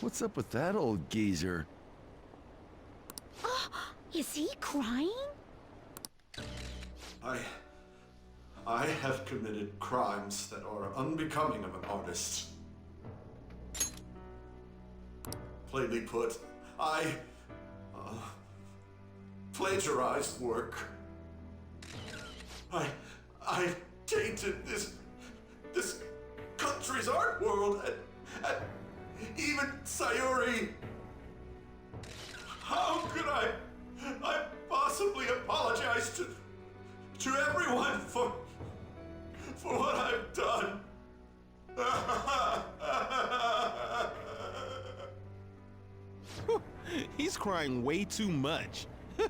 What's up with that old geezer? Oh, is he crying? I have committed crimes that are unbecoming of an artist. Plainly put, I plagiarized work. I tainted this country's art world and even Sayuri. How could I possibly apologize to everyone for what I've done? He's crying way too much. And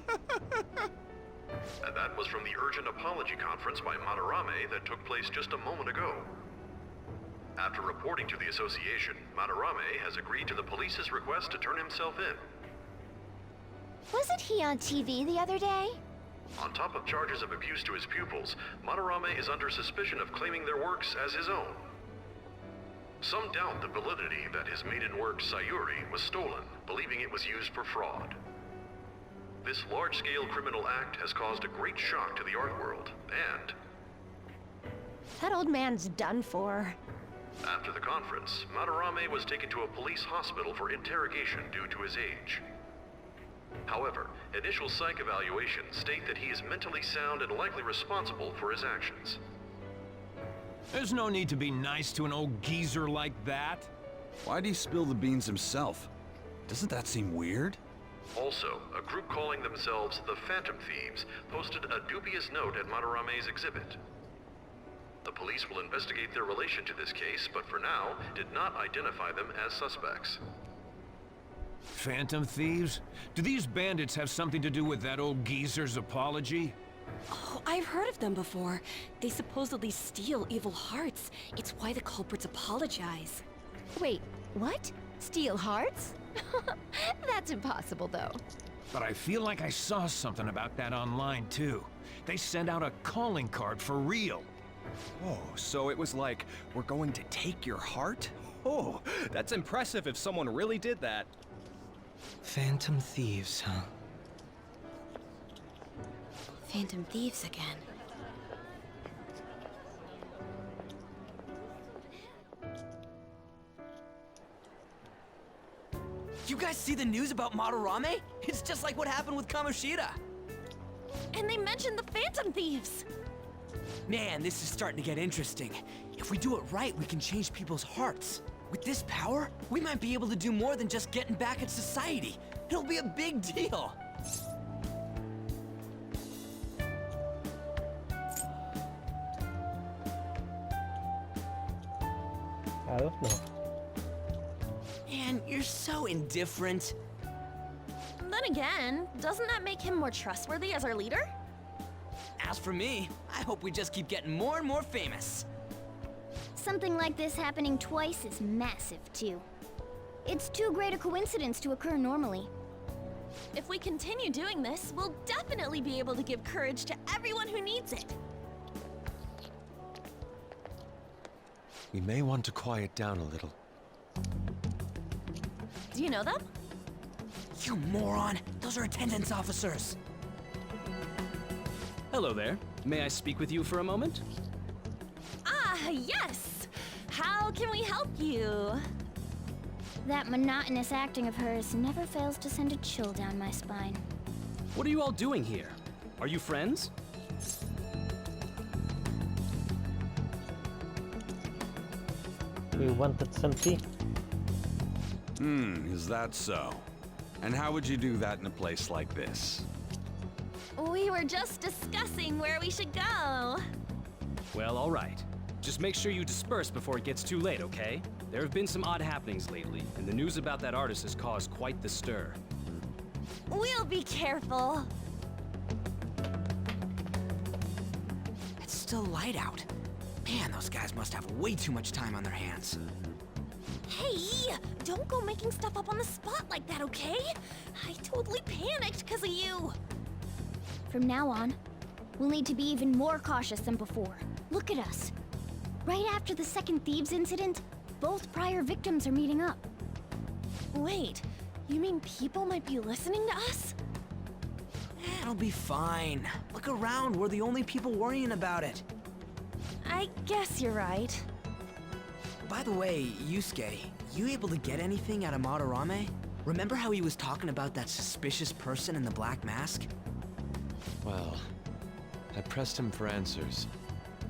that was from the urgent apology conference by Madarame that took place just a moment ago. After reporting to the association, Madarame has agreed to the police's request to turn himself in. Wasn't he on TV the other day? On top of charges of abuse to his pupils, Madarame is under suspicion of claiming their works as his own. Some doubt the validity that his maiden work, Sayuri, was stolen, believing it was used for fraud. This large-scale criminal act has caused a great shock to the art world, and That old man's done for. after the conference, Madarame was taken to a police hospital for interrogation due to his age. However, initial psych evaluations state that he is mentally sound and likely responsible for his actions. There's no need to be nice to an old geezer like that. Why'd he spill the beans himself? Doesn't that seem weird? Also, a group calling themselves the Phantom Thieves posted a dubious note at Madarame's exhibit. The police will investigate their relation to this case, but for now, did not identify them as suspects. Phantom thieves? Do these bandits have something to do with that old geezer's apology? Oh, I've heard of them before. They supposedly steal evil hearts. It's why the culprits apologize. Wait, what? Steal hearts? That's impossible, though. But I feel like I saw something about that online, too. They sent out a calling card for real. Oh, so it was like, we're going to take your heart? Oh, that's impressive if someone really did that. Phantom thieves, huh? Phantom thieves again. You guys see the news about Madarame? It's just like what happened with Kamoshida. And they mentioned the Phantom Thieves! Man, this is starting to get interesting. If we do it right, we can change people's hearts. With this power, we might be able to do more than just getting back at society. It'll be a big deal. I don't know. Man, you're so indifferent. Then again, doesn't that make him more trustworthy as our leader? As for me, I hope we just keep getting more and more famous. Something like this happening twice is massive, too. It's too great a coincidence to occur normally. If we continue doing this, we'll definitely be able to give courage to everyone who needs it. We may want to quiet down a little. Do you know them? You moron! Those are attendance officers! Hello there. May I speak with you for a moment? Ah, yes! How can we help you? That monotonous acting of hers never fails to send a chill down my spine. What are you all doing here? Are you friends? We wanted some tea. Is that so? And how would you do that in a place like this? We were just discussing where we should go. Well, all right. Just make sure you disperse before it gets too late, okay? There have been some odd happenings lately, and the news about that artist has caused quite the stir. We'll be careful. It's still light out. Man, those guys must have way too much time on their hands. Hey, don't go making stuff up on the spot like that, okay? I totally panicked because of you. From now on, we'll need to be even more cautious than before. Look at us. Right after the second Thieves incident, both prior victims are meeting up. Wait, you mean people might be listening to us? It'll be fine. Look around, we're the only people worrying about it. I guess you're right. By the way, Yusuke, you able to get anything out of Madarame? Remember how he was talking about that suspicious person in the black mask? Well, I pressed him for answers,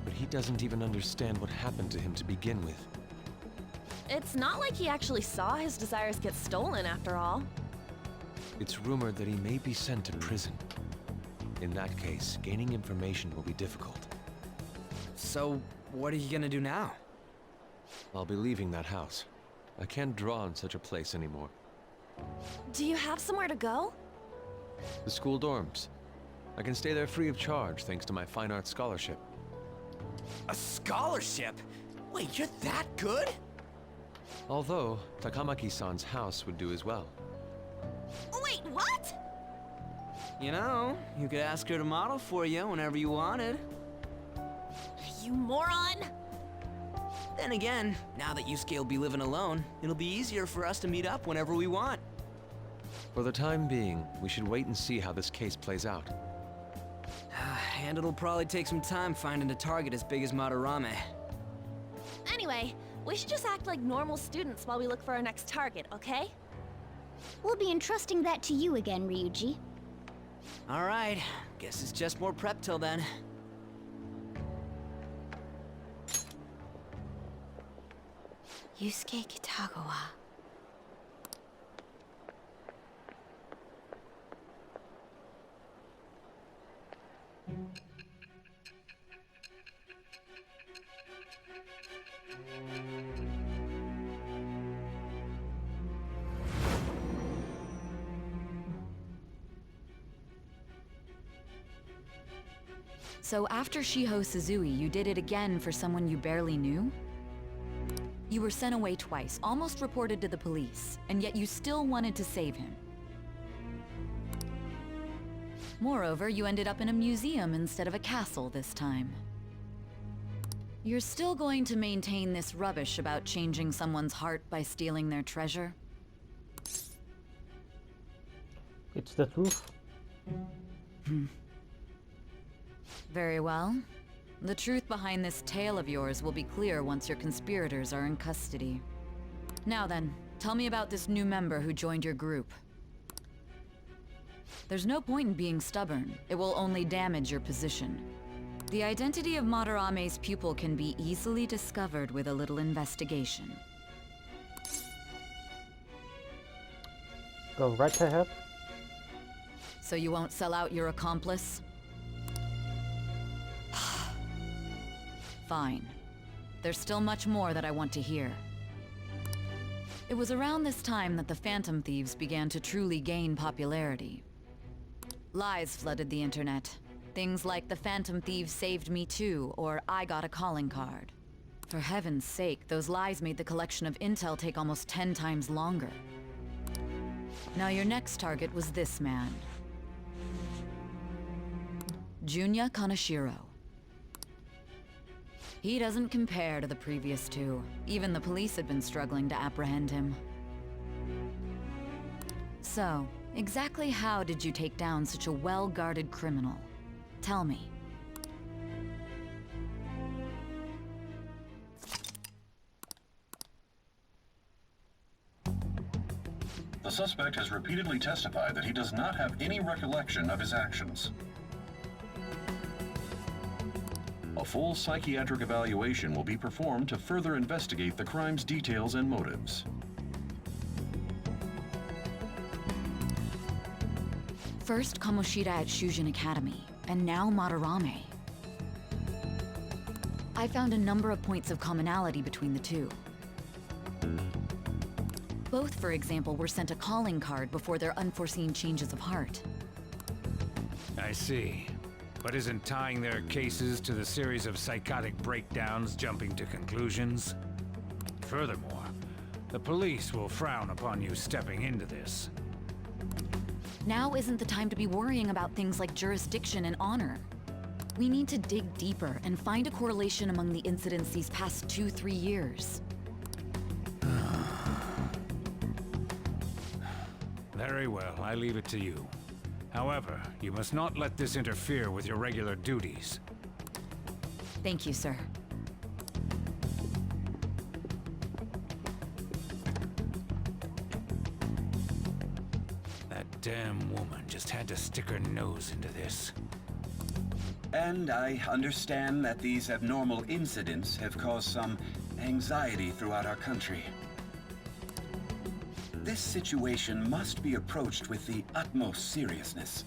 but he doesn't even understand what happened to him to begin with. It's not like he actually saw his desires get stolen after all. It's rumored that he may be sent to prison. In that case, gaining information will be difficult. So, what are you gonna do now? I'll be leaving that house. I can't draw in such a place anymore. Do you have somewhere to go? The school dorms. I can stay there free of charge thanks to my fine arts scholarship. A scholarship? Wait, you're that good? Although, Takamaki-san's house would do as well. Wait, what? You know, you could ask her to model for you whenever you wanted. You moron! Then again, now that Yusuke will be living alone, it'll be easier for us to meet up whenever we want. For the time being, we should wait and see how this case plays out. And it'll probably take some time finding a target as big as Madarame. Anyway, we should just act like normal students while we look for our next target, okay? We'll be entrusting that to you again, Ryuji. Alright, guess it's just more prep till then. Yusuke Kitagawa. So after Shiho Suzui, you did it again for someone you barely knew? You were sent away twice, almost reported to the police, and yet you still wanted to save him. Moreover, you ended up in a museum instead of a castle this time. You're still going to maintain this rubbish about changing someone's heart by stealing their treasure? It's the truth. Very well. The truth behind this tale of yours will be clear once your conspirators are in custody. Now then, tell me about this new member who joined your group. There's no point in being stubborn. It will only damage your position. The identity of Madarame's pupil can be easily discovered with a little investigation. Go right ahead. So you won't sell out your accomplice? Fine. There's still much more that I want to hear. It was around this time that the Phantom Thieves began to truly gain popularity. Lies flooded the internet. Things like the Phantom Thieves saved me too, or I got a calling card. For heaven's sake, those lies made the collection of intel take almost 10 times longer. Now your next target was this man. Junya Kaneshiro. He doesn't compare to the previous two. Even the police had been struggling to apprehend him. So, exactly how did you take down such a well-guarded criminal? Tell me. The suspect has repeatedly testified that he does not have any recollection of his actions. A full psychiatric evaluation will be performed to further investigate the crime's details and motives. First Kamoshida at Shujin Academy, and now Madarame. I found a number of points of commonality between the two. Both, for example, were sent a calling card before their unforeseen changes of heart. I see. But isn't tying their cases to the series of psychotic breakdowns jumping to conclusions? Furthermore, the police will frown upon you stepping into this. Now isn't the time to be worrying about things like jurisdiction and honor. We need to dig deeper and find a correlation among the incidents these past 2-3 years. Very well, I leave it to you. However, you must not let this interfere with your regular duties. Thank you, sir. That damn woman just had to stick her nose into this. And I understand that these abnormal incidents have caused some anxiety throughout our country. This situation must be approached with the utmost seriousness.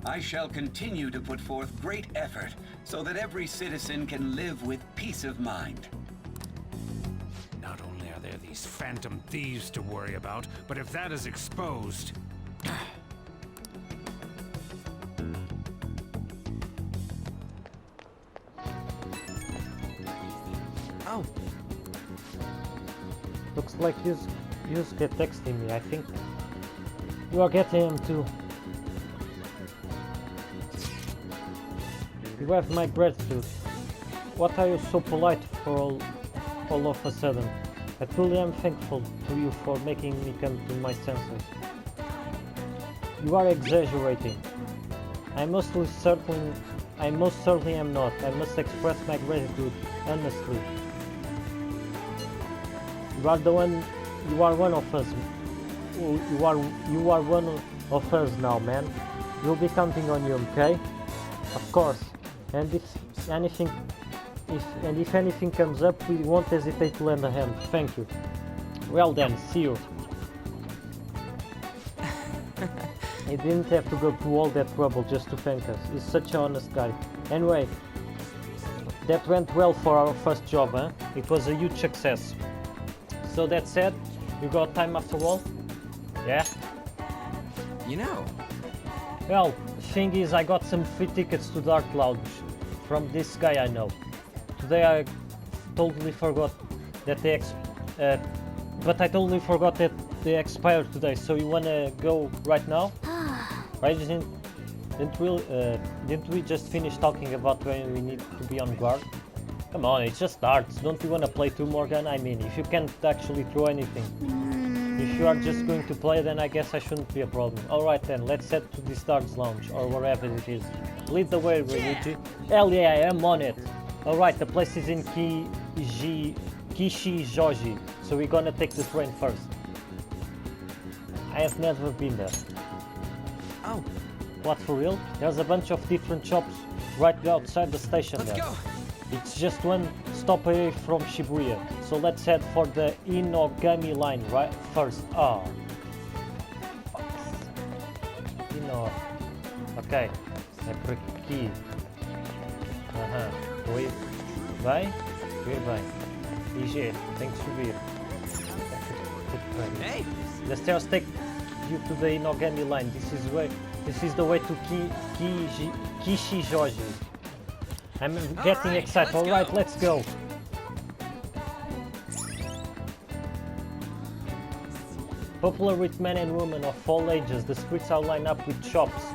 I shall continue to put forth great effort so that every citizen can live with peace of mind. Not only are there these phantom thieves to worry about, but if that is exposed... Oh. Looks like you get texting me. I think you are getting him too. You have my gratitude. What are you so polite for all of a sudden? I truly am thankful to you for making me come to my senses. You are exaggerating. I most certainly am not. I must express my gratitude honestly. You are one of us. You are one of us now, man. We'll be counting on you, okay? Of course. And if anything comes up, we won't hesitate to lend a hand. Thank you. Well then, see you. He didn't have to go through all that trouble just to thank us. He's such an honest guy. Anyway, that went well for our first job, huh? It was a huge success. So that said, you got time after all? Yeah? You know. Well, the thing is, I got some free tickets to Dark Lounge from this guy I know. Today I totally forgot that but I totally forgot that they expired today. So you wanna go right now? Right? Didn't we just finish talking about when we need to be on guard? Come on, it just starts. Don't you wanna play too, Morgan? I mean, if you can't actually throw anything. If you are just going to play, then I guess I shouldn't be a problem. Alright then, let's head to the Stars Lounge, or wherever it is. Lead the way, Ryuji. Hell yeah, I'm on it! Alright, the place is in Kishijoji, so we're gonna take the train first. I have never been there. Oh. What, for real? There's a bunch of different shops right outside the station. Let's go! It's just one stop away from Shibuya, so let's head for the Inogami line right first. Oh. Ok, é por aqui. Vai? Ver bem. IG, tem que subir. Hey! The stairs take you to the Inogami line. This is the way to Kishijoji. I'm getting excited. Alright, let's go. Popular with men and women of all ages, the streets are lined up with shops.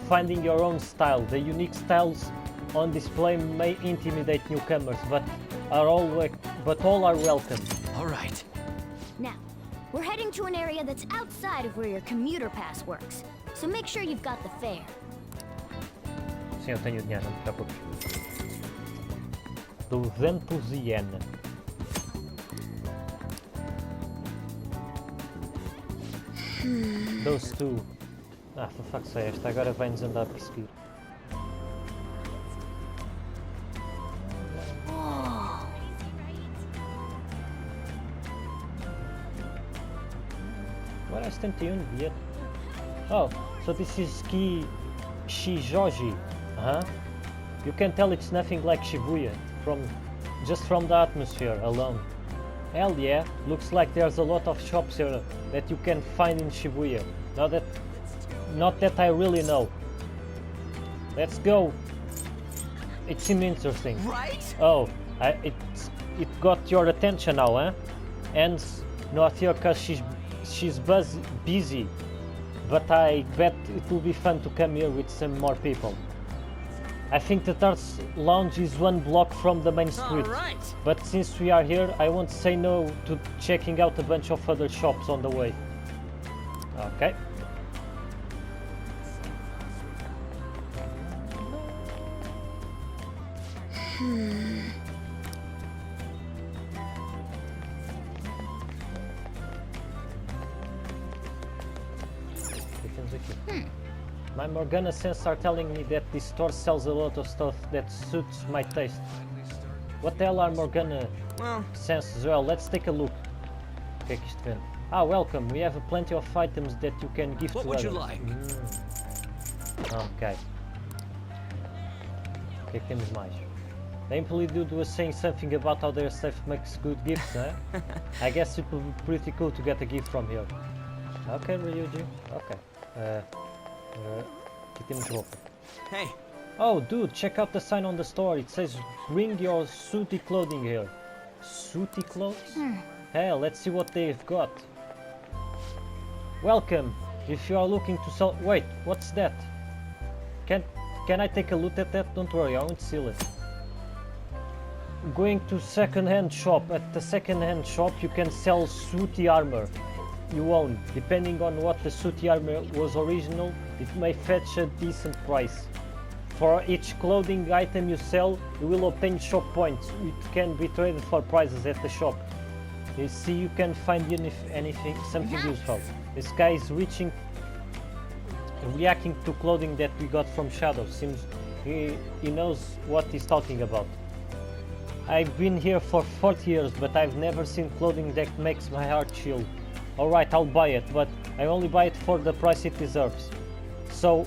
Finding your own style. The unique styles on display may intimidate newcomers, but all are welcome. Alright. Now, we're heading to an area that's outside of where your commuter pass works, so make sure you've got the fare. Sim, eu tenho dinheiro, não te preocupes. 200 yen. Those two. Ah, for fuck's sake, esta agora vai-nos andar a perseguir. Agora é 71 bilhete. Oh, so this is Kishijoji. You can tell it's nothing like Shibuya just from the atmosphere alone. Hell yeah, looks like there's a lot of shops here that you can find in Shibuya. Not that I really know. Let's go. It seemed interesting. Right? Oh, it got your attention now, huh? And not here because she's busy. But I bet it will be fun to come here with some more people. I think the Tarts Lounge is one block from the main street. Right. But since we are here, I won't say no to checking out a bunch of other shops on the way. Okay. My Morgana sense are telling me that this store sells a lot of stuff that suits my taste. What the hell are Morgana sense as well? Let's take a look. O que é que isto vende? Ah, welcome. We have plenty of items that you can give to others. What would you like? Ok. O que é que temos mais? The employee dude was saying something about how their stuff makes good gifts, eh? I guess it would be pretty cool to get a gift from here. Ok, Ryuji. Ok. Aqui temos roupa. Hey! Oh, dude, check out the sign on the store. It says, bring your sooty clothing here. Sooty clothes? Hell, let's see what they've got. Welcome. If you are looking to sell... Wait, what's that? Can I take a look at that? Don't worry, I won't steal it. Going to second-hand shop. At the second-hand shop you can sell sooty armor you own. Depending on what the sooty armor was original, it may fetch a decent price. For each clothing item you sell, you will obtain shop points. It can be traded for prizes at the shop. You see, you can find something useful. This guy is reacting to clothing that we got from Shadow. Seems he knows what he's talking about. I've been here for 40 years, but I've never seen clothing that makes my heart chill. Alright, I'll buy it, but I only buy it for the price it deserves. So,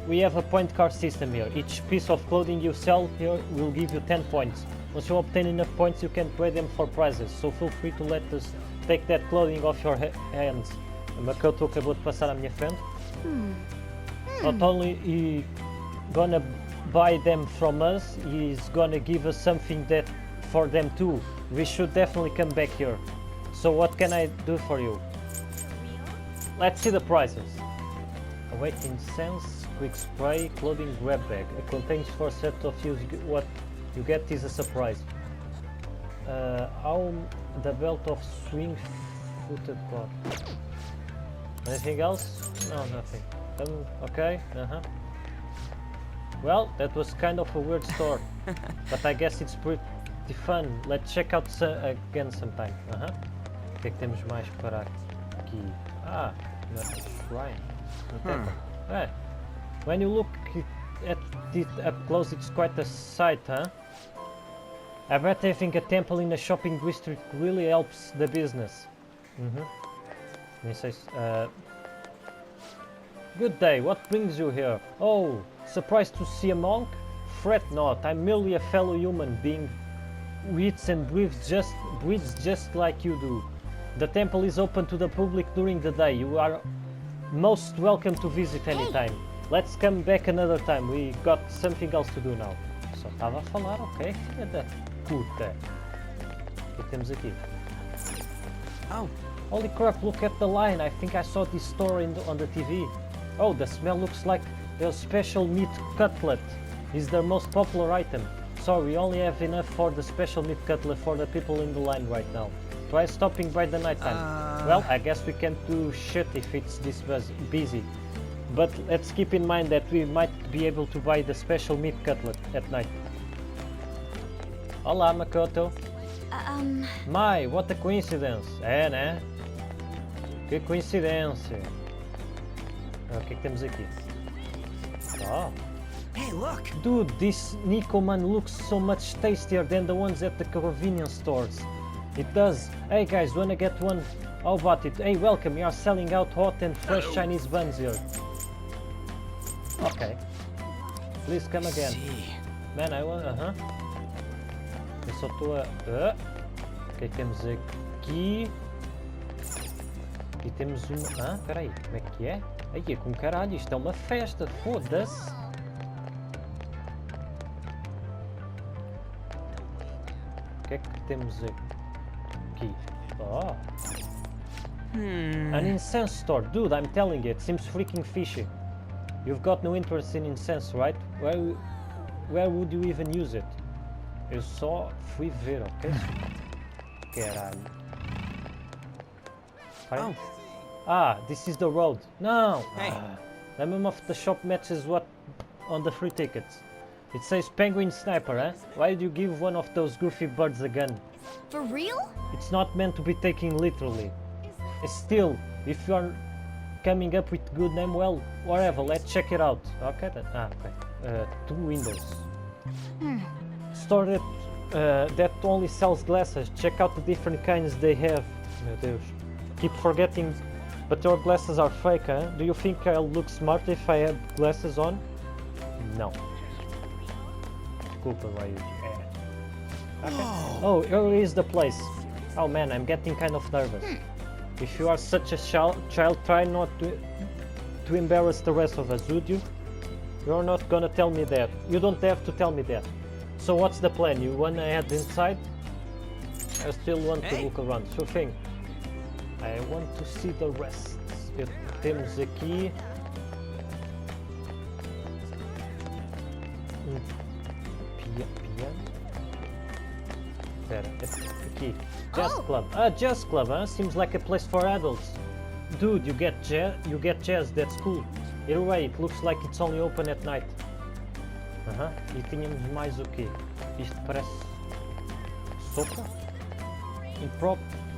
we have a point card system here. Each piece of clothing you sell here will give you 10 points. Once you obtain enough points, you can trade them for prizes. So feel free to let us take that clothing off your hands. A Makoto acabou de passar à minha frente. Not only he gonna buy them from us, he's gonna give us something that for them too. We should definitely come back here. So what can I do for you? Let's see the prices. Await incense, quick spray, clothing grab bag. It contains 4 sets of use. What you get is a surprise. The belt of swing-footed god. Anything else? No, nothing. Okay. Well, that was kind of a weird store, but I guess it's pretty fun. Let's check out again sometime. O que é que temos mais para aqui? Ah, shrine. When you look at it up close, it's quite a sight, huh? I bet having a temple in a shopping district really helps the business. He says, good day, what brings you here? Oh, surprised to see a monk? Fret not, I'm merely a fellow human being who eats and breathes just like you do. The temple is open to the public during the day. You are most welcome to visit anytime. Let's come back another time. We got something else to do now. Só estava a falar, ok, filha da puta. O que temos aqui? Oh. Holy crap, look at the line. I think I saw this store on the TV. Oh, the smell looks like their special meat cutlet is their most popular item. Sorry, we only have enough for the special meat cutlet for the people in the line right now. Try stopping by the night time. Well, I guess we can't do shit if it's this busy. But let's keep in mind that we might be able to buy the special meat cutlet at night. Olá, Makoto. My, what a coincidence. É, né? Que coincidência. O que é que temos aqui? Oh. Hey, look! Dude, this Nikoman looks so much tastier than the ones at the convenience stores. It does. Hey guys, wanna get one? How about it? Hey, welcome, we are selling out hot and fresh Chinese buns here. Okay. Please come again. Man, I want... Eu só estou a... O que é que temos aqui? Aqui temos uma... peraí, como é que é? Aí é com caralho, isto é uma festa, foda-se! O que é que temos aqui? Oh! An incense store. Dude, I'm telling you, it seems freaking fishy. You've got no interest in incense, right? Where would you even use it? Eu só fui ver, ok? Caralho. Oh. Ah, this is the road. No! Hey. The name of the shop matches what on the free tickets. It says penguin sniper, eh? Why did you give one of those goofy birds a gun? For real? It's not meant to be taken literally. Still, if you are coming up with good name, well, whatever, let's check it out. Okay then. Okay. 2 windows. Store that only sells glasses. Check out the different kinds they have. Meu Deus. Keep forgetting, but your glasses are fake, huh? Do you think I'll look smart if I have glasses on? No. Desculpa, Ryu. Okay. Oh, here is the place. Oh man, I'm getting kind of nervous. If you are such a child, try not to embarrass the rest of us, would you? You're not gonna tell me that. You don't have to tell me that. So what's the plan? You wanna head inside? I still want to look around. Sure thing. I want to see the rest. Temos aqui... Espera, aqui. Jazz Club. Ah, Jazz Club, huh? Seems like a place for adults. Dude, you get jazz, that's cool. Either way, it looks like it's only open at night. E tínhamos mais o quê? Isto parece... sopa?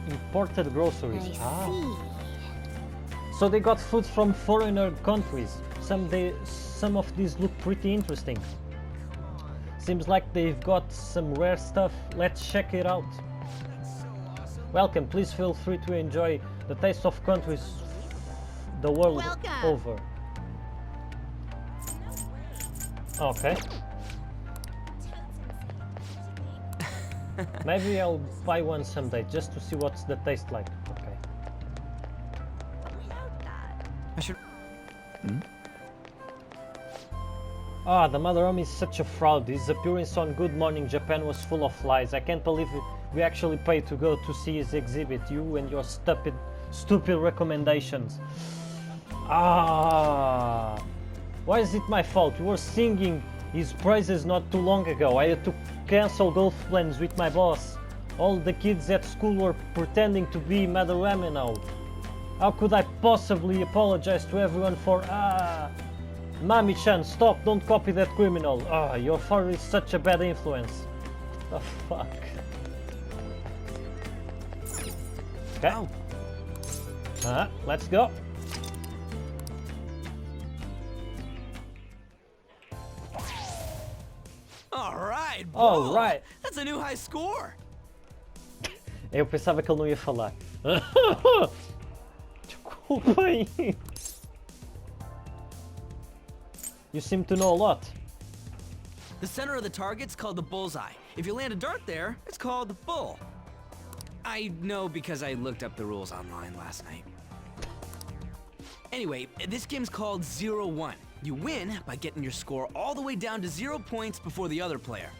Imported groceries. So they got food from foreigner countries. Some of these look pretty interesting. Seems like they've got some rare stuff. Let's check it out. Welcome, please feel free to enjoy the taste of countries the world over. Okay. Maybe I'll buy one someday just to see what's the taste like. Okay. I should... Ah, the Madarame is such a fraud. His appearance on Good Morning Japan was full of lies. I can't believe we actually paid to go to see his exhibit. You and your stupid recommendations. Ah, why is it my fault? You were singing his praises not too long ago. I had to cancel golf plans with my boss. All the kids at school were pretending to be Madarame now. How could I possibly apologize to everyone for... Mami-chan, stop, don't copy that criminal. Your father is such a bad influence. The fuck? Okay. Let's go. Alright, Alright. That's a new high score. Eu pensava que ele não ia falar. Desculpem. You seem to know a lot. The center of the target's called the bullseye. If you land a dart there, it's called the bull. I know because I looked up the rules online last night. Anyway, this game's called 0-1. You win by getting your score all the way down to 0 points before the other player.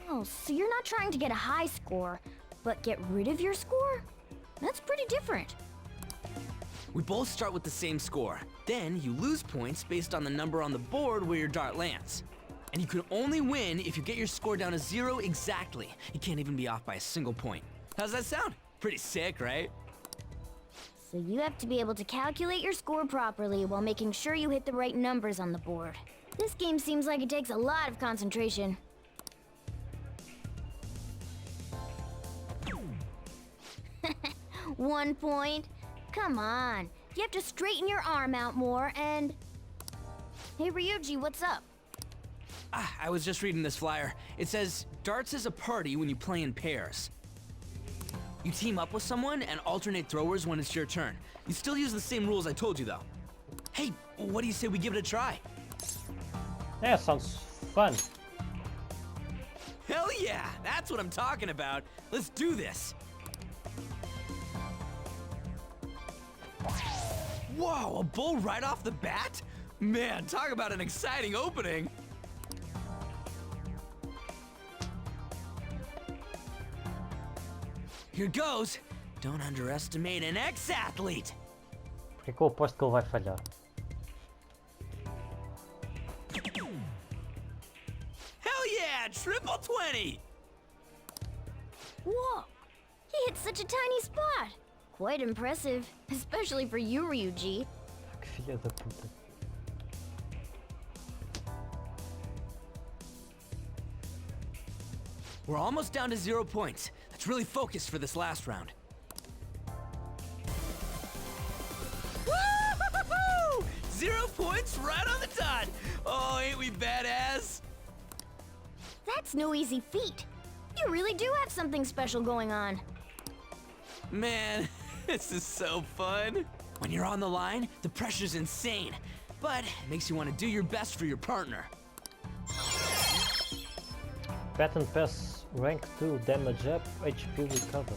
Oh, so you're not trying to get a high score, but get rid of your score? That's pretty different. We both start with the same score. Then you lose points based on the number on the board where your dart lands. And you can only win if you get your score down to 0 exactly. You can't even be off by a single point. How's that sound? Pretty sick, right? So you have to be able to calculate your score properly while making sure you hit the right numbers on the board. This game seems like it takes a lot of concentration. One point? Come on. You have to straighten your arm out more and... Hey Ryuji, what's up? I was just reading this flyer. It says, darts is a party when you play in pairs. You team up with someone and alternate throwers when it's your turn. You still use the same rules I told you though. Hey, what do you say we give it a try? Yeah, sounds fun. Hell yeah, that's what I'm talking about. Let's do this. Whoa, a bull right off the bat? Man, talk about an exciting opening. Here goes. Don't underestimate an ex-athlete. Porque que eu aposto que ele vai falhar? Hell yeah, triple 20. Whoa! He hit such a tiny spot. Quite impressive, especially for you, Ryuji. Que filha da puta. We're almost down to 0 points. Let's really focus for this last round. Woo-hoo-hoo-hoo! 0 points right on the dot! Oh, ain't we badass? That's no easy feat. You really do have something special going on. Man, this is so fun. When you're on the line, the pressure's insane, but it makes you want to do your best for your partner. Baton pass rank 2, damage up, HP recover.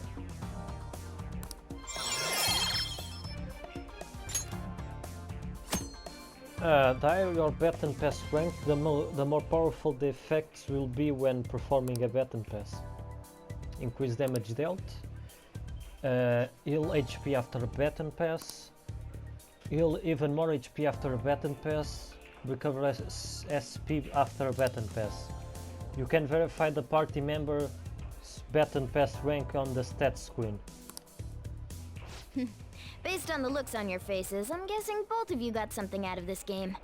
The higher your baton pass rank, the more powerful the effects will be when performing a baton pass. Increase damage dealt, heal HP after a baton pass, heal even more HP after a baton pass, recover SP after a baton pass. You can verify the party member's baton pass rank on the stats screen. Based on the looks on your faces, I'm guessing both of you got something out of this game.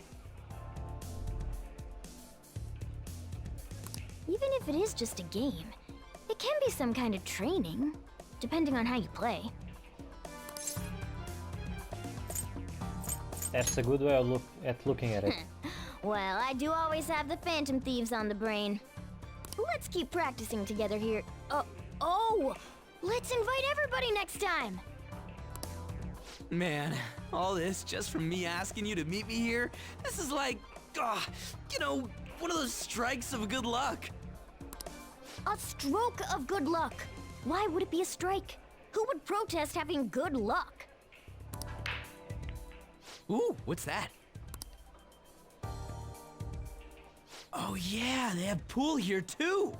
Even if it is just a game, it can be some kind of training, depending on how you play. That's a good way of looking at it. Well, I do always have the Phantom Thieves on the brain. Let's keep practicing together here. Oh! Let's invite everybody next time! Man, all this just from me asking you to meet me here? This is like, you know, one of those strikes of good luck. A stroke of good luck. Why would it be a strike? Who would protest having good luck? Ooh, what's that? Oh yeah, they have pool here too.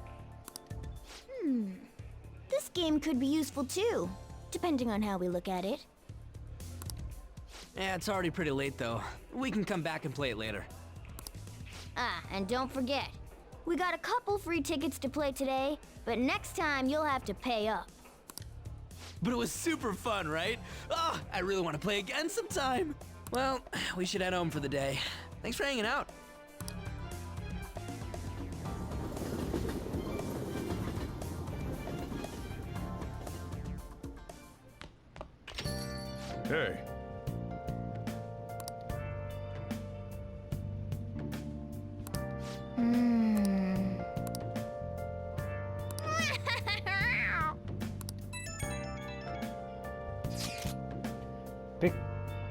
This game could be useful too, depending on how we look at it. Yeah, it's already pretty late though. We can come back and play it later. Ah, and don't forget, we got a couple free tickets to play today, but next time you'll have to pay up. But it was super fun, right? Oh, I really want to play again sometime. Well, we should head home for the day. Thanks for hanging out. Hey.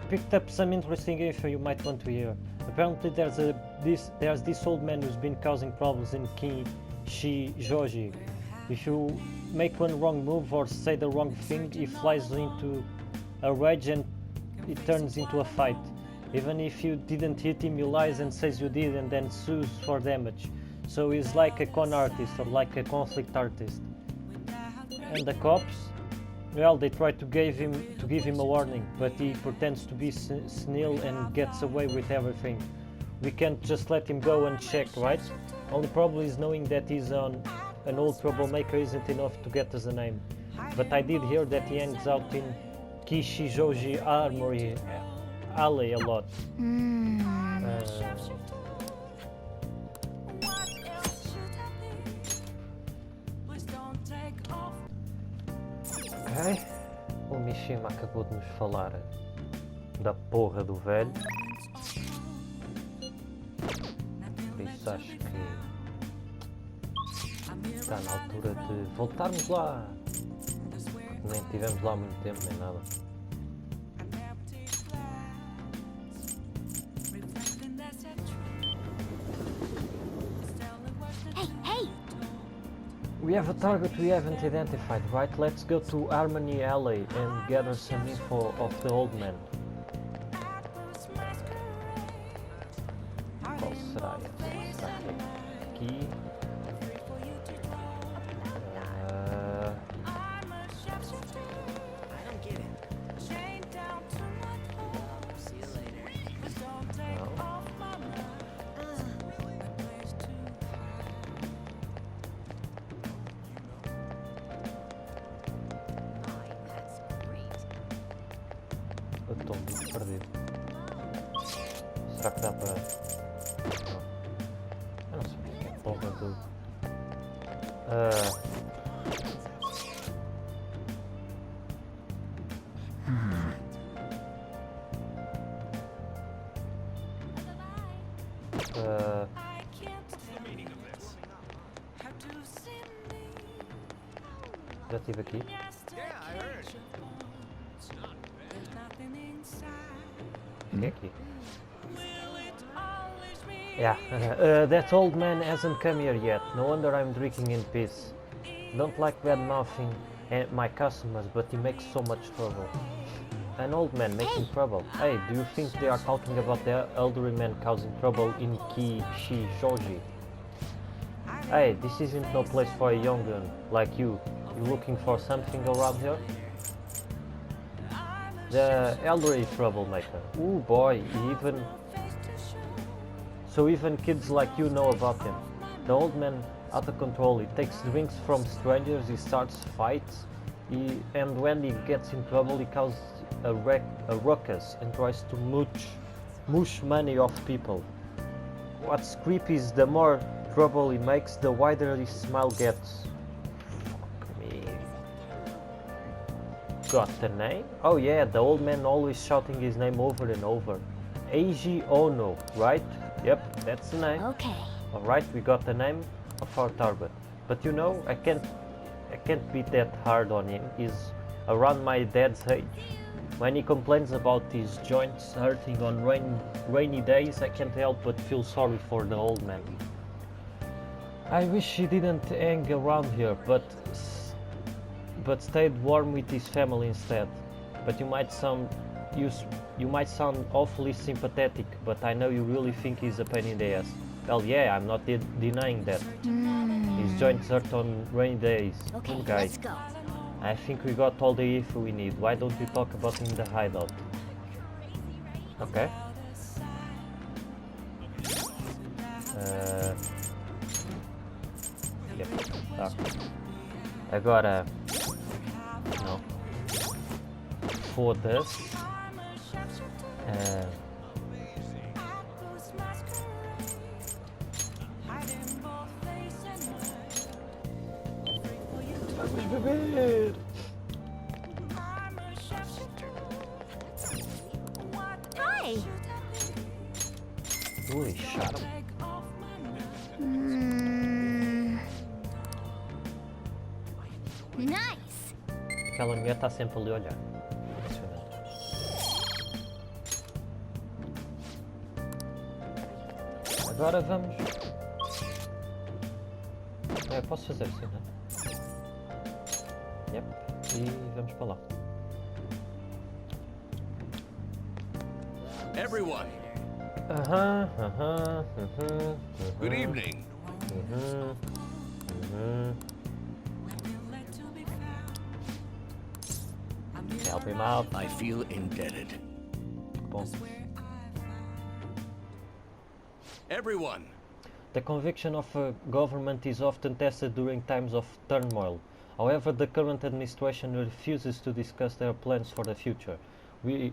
Picked up some interesting info you might want to hear. Apparently there's this old man who's been causing problems in Joji. If you make one wrong move or say the wrong thing, he flies into a rage and it turns into a fight. Even if you didn't hit him, he lies and says you did and then sues for damage. So he's like a con artist or like a conflict artist. And the cops? Well, they try to give him a warning, but he pretends to be senile and gets away with everything. We can't just let him go unchecked, right? Only problem is knowing that he's an old troublemaker isn't enough to get us a name. But I did hear that he hangs out in Kishijoji Armory Alley a lot. Ok, o Mishima acabou de nos falar da porra do velho, por isso acho que está na altura de voltarmos lá, nem tivemos lá muito tempo nem nada. We have a target we haven't identified, right? Let's go to Harmony Alley and gather some info of the old man. Qual será esse? Será que é aqui? Eu estou muito perdido. Será que dá para... Não. Eu não sei. Porra do... Uh, uh, já estive aqui. O que é aqui? Yeah, that old man hasn't come here yet. No wonder I'm drinking in peace. Don't like bad mouthing my customers, but he makes so much trouble. An old man making trouble. Hey, do you think they are talking about the elderly man causing trouble in Kishijoji? Hey, this isn't no place for a young gun like you. You looking for something around here? The elderly troublemaker. Ooh boy, even kids like you know about him. The old man out of control. He takes drinks from strangers, he starts fights, and when he gets in trouble he causes a ruckus and tries to mush money off people. What's creepy is the more trouble he makes, the wider his smile gets. Fuck me. Got the name? Oh yeah, the old man always shouting his name over and over. Eiji Ono, right? Yep, that's the name. Okay. Alright, we got the name of our target. But you know, I can't be that hard on him. He's around my dad's age. When he complains about his joints hurting on rainy days, I can't help but feel sorry for the old man. I wish he didn't hang around here, but stayed warm with his family instead. But you might sound awfully sympathetic, but I know you really think he's a pain in the ass. Well, yeah, I'm not denying that. His joints hurt on rainy days. Okay, guys. let's go. I think we got all the info we need. Why don't we talk about in the hideout? Okay. Yep. Ah. I gotta, for this. Hi. Ui, chato. Nice. Aquela mulher está sempre ali a olhar. Impressionante. Agora vamos. Posso fazer assim, não é? Yep. E vamos para lá. Everyone. Good evening. Help him out. I feel indebted. Bom. Everyone. The conviction of a government is often tested during times of turmoil. However, the current administration refuses to discuss their plans for the future.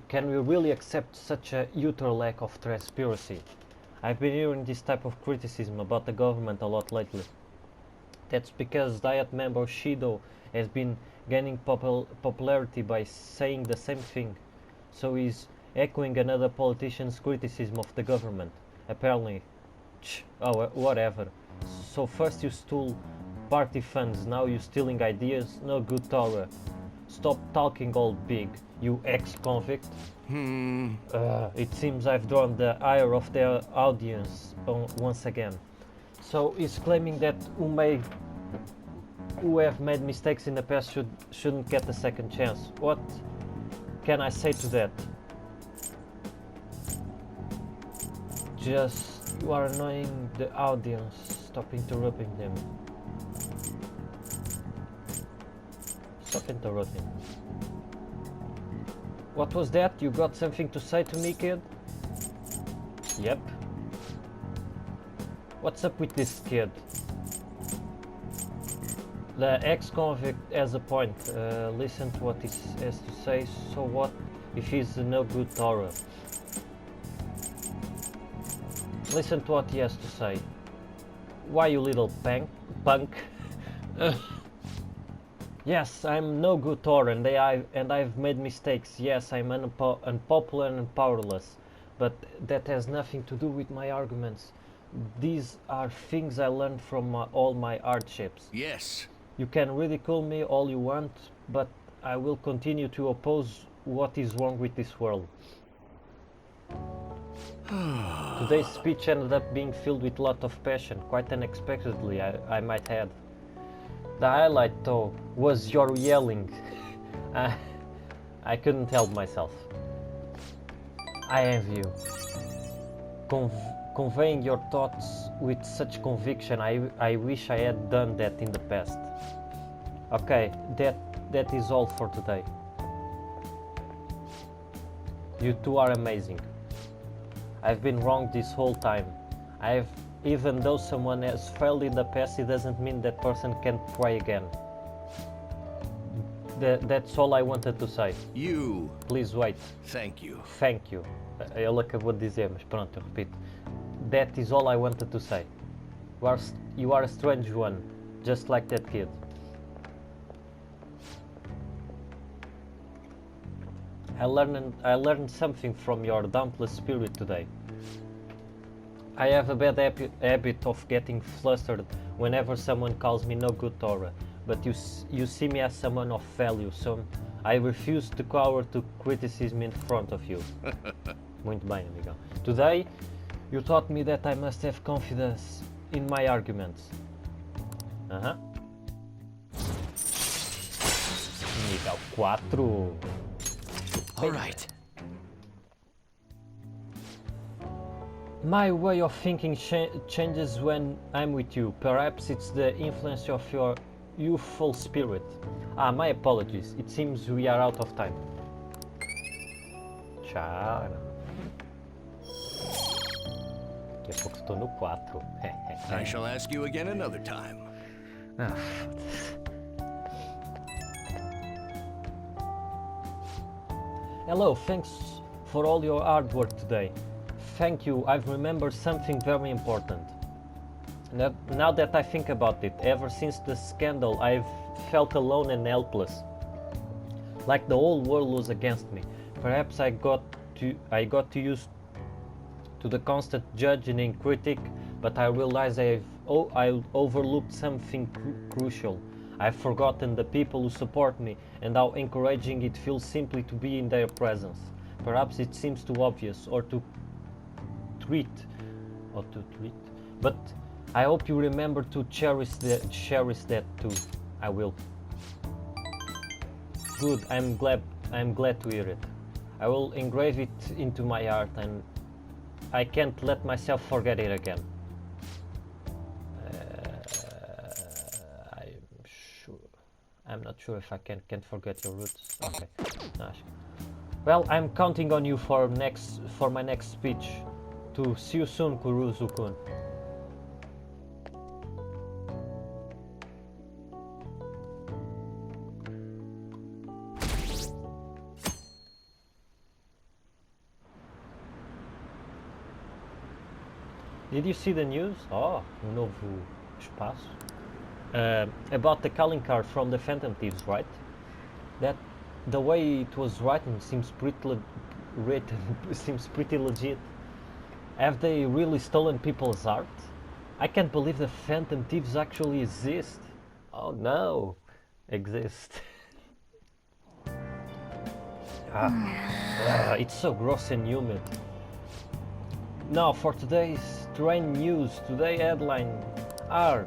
Can we really accept such a utter lack of transparency? I've been hearing this type of criticism about the government a lot lately. That's because Diet member Shido has been gaining popularity by saying the same thing. So he's echoing another politician's criticism of the government. Apparently. Whatever. So first you stole party funds, now you're stealing ideas? No good, Torah. Stop talking all big, you ex-convict. It seems I've drawn the ire of their audience once again. So he's claiming that who have made mistakes in the past shouldn't get a second chance. What can I say to that? Just, you are annoying the audience. Stop interrupting them. Stop interrupting. What was that? You got something to say to me, kid? Yep. What's up with this kid? The ex-convict has a point. Listen to what he has to say. So what if he's no good Torah? Listen to what he has to say. Why, you little punk? Yes, I'm no good Thor, and I've made mistakes. Yes, I'm unpopular and powerless, but that has nothing to do with my arguments. These are things I learned from all my hardships. Yes. You can ridicule me all you want, but I will continue to oppose what is wrong with this world. Today's speech ended up being filled with a lot of passion, quite unexpectedly, I might add. The highlight, though, was your yelling. I couldn't help myself. I envy you. Conveying your thoughts with such conviction, I wish I had done that in the past. Okay, that is all for today. You two are amazing. I've been wrong this whole time. Even though someone has failed in the past, it doesn't mean that person can't try again. That's all I wanted to say. You. Please wait. Thank you. Thank you. Ele acabou de dizer, mas pronto, eu repito. That is all I wanted to say. You are a strange one, just like that kid. I learned something from your dauntless spirit today. I have a bad habit of getting flustered whenever someone calls me no good Tora, but you see me as someone of value, so I refuse to cower to criticism in front of you. Muito bem, amigão. Today, you taught me that I must have confidence in my arguments. Nível 4. All right. My way of thinking changes when I'm with you. Perhaps it's the influence of your youthful spirit. My apologies. It seems we are out of time. Tchau. Daqui a pouco estou no 4. I shall ask you again another time. Hello, thanks for all your hard work today. Thank you, I've remembered something very important. Now that I think about it, ever since the scandal, I've felt alone and helpless. Like the whole world was against me. Perhaps I got too used to the constant judging and critic, but I realized I overlooked something crucial. I've forgotten the people who support me and how encouraging it feels simply to be in their presence. Perhaps it seems too obvious or to treat, but I hope you remember to cherish that too. I will. Good, I'm glad to hear it. I will engrave it into my heart, and I can't let myself forget it again. I'm not sure if I can't forget your roots. Okay. Well, I'm counting on you for my next speech. To see you soon, Kuruzu-kun. Did you see the news? Oh, novo espaço. About the calling card from the Phantom Thieves, right? That the way it was written seems pretty legit. Have they really stolen people's art? I can't believe the Phantom Thieves actually exist. Oh no, exist. It's so gross and humid. Now for today's train news. Today headline are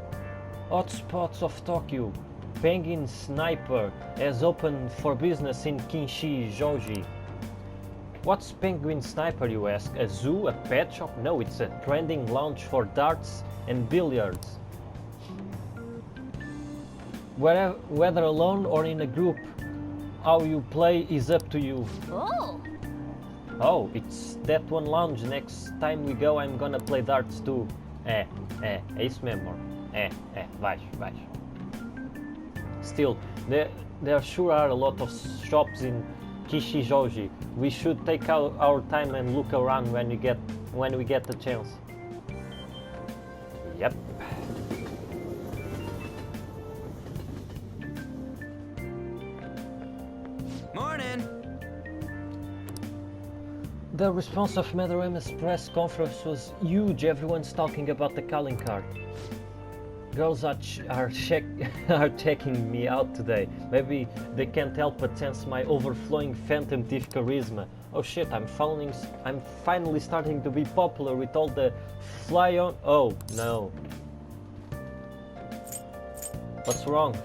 hotspots of Tokyo. Penguin Sniper has opened for business in Kinshi-Joji. What's Penguin Sniper, you ask? A zoo? A pet shop? No, it's a trending lounge for darts and billiards. Whether alone or in a group, how you play is up to you. Oh, it's that one lounge. Next time we go, I'm gonna play darts too. É isso mesmo. Vais. Still, there sure are a lot of shops in Kishijoji. We should take our time and look around when we get the chance. Yep. Morning! The response of Madarama's press conference was huge. Everyone's talking about the calling card. Girls are checking me out today. Maybe they can't help but sense my overflowing Phantom Thief charisma. Oh shit, I'm finally starting to be popular with all the fly on. Oh no. What's wrong?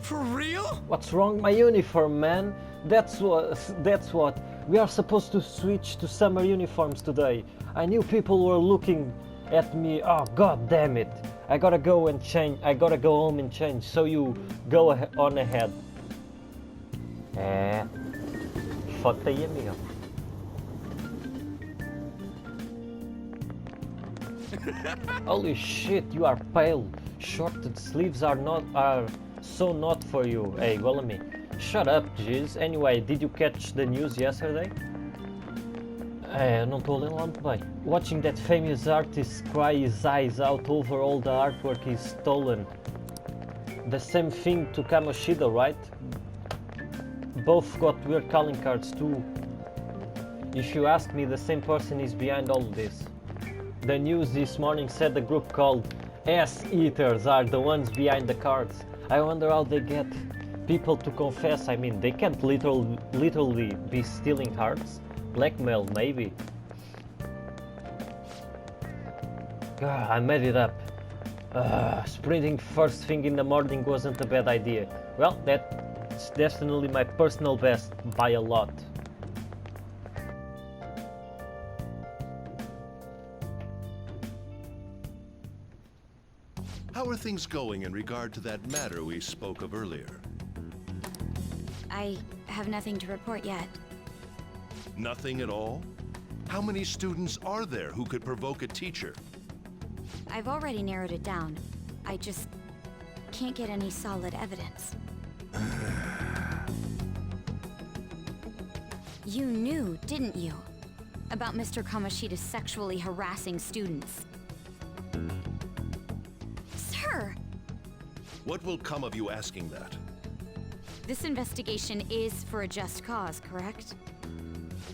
For real? What's wrong? My uniform, man. That's what. We are supposed to switch to summer uniforms today. I knew people were looking at me. Oh god damn it. I gotta go and change. I gotta go home and change. So you go on ahead. Foto aí, amigo. Holy shit, you are pale. Shorted sleeves are so not for you. Hey, follow me. Shut up, jeez. Anyway, did you catch the news yesterday? Não estou a ler lá muito bem. Watching that famous artist cry his eyes out over all the artwork he's stolen. The same thing to Kamoshida, right? Both got weird calling cards too. If you ask me, the same person is behind all of this. The news this morning said the group called S-Eaters are the ones behind the cards. I wonder how they get people to confess. I mean, they can't literally be stealing hearts. Blackmail, maybe. I made it up. Sprinting first thing in the morning wasn't a bad idea. Well, that's definitely my personal best by a lot. How are things going in regard to that matter we spoke of earlier? I have nothing to report yet. Nothing at all? How many students are there who could provoke a teacher? I've already narrowed it down. I just can't get any solid evidence. You knew, didn't you? About Mr. Kamoshida's sexually harassing students. Sir! What will come of you asking that? This investigation is for a just cause, correct?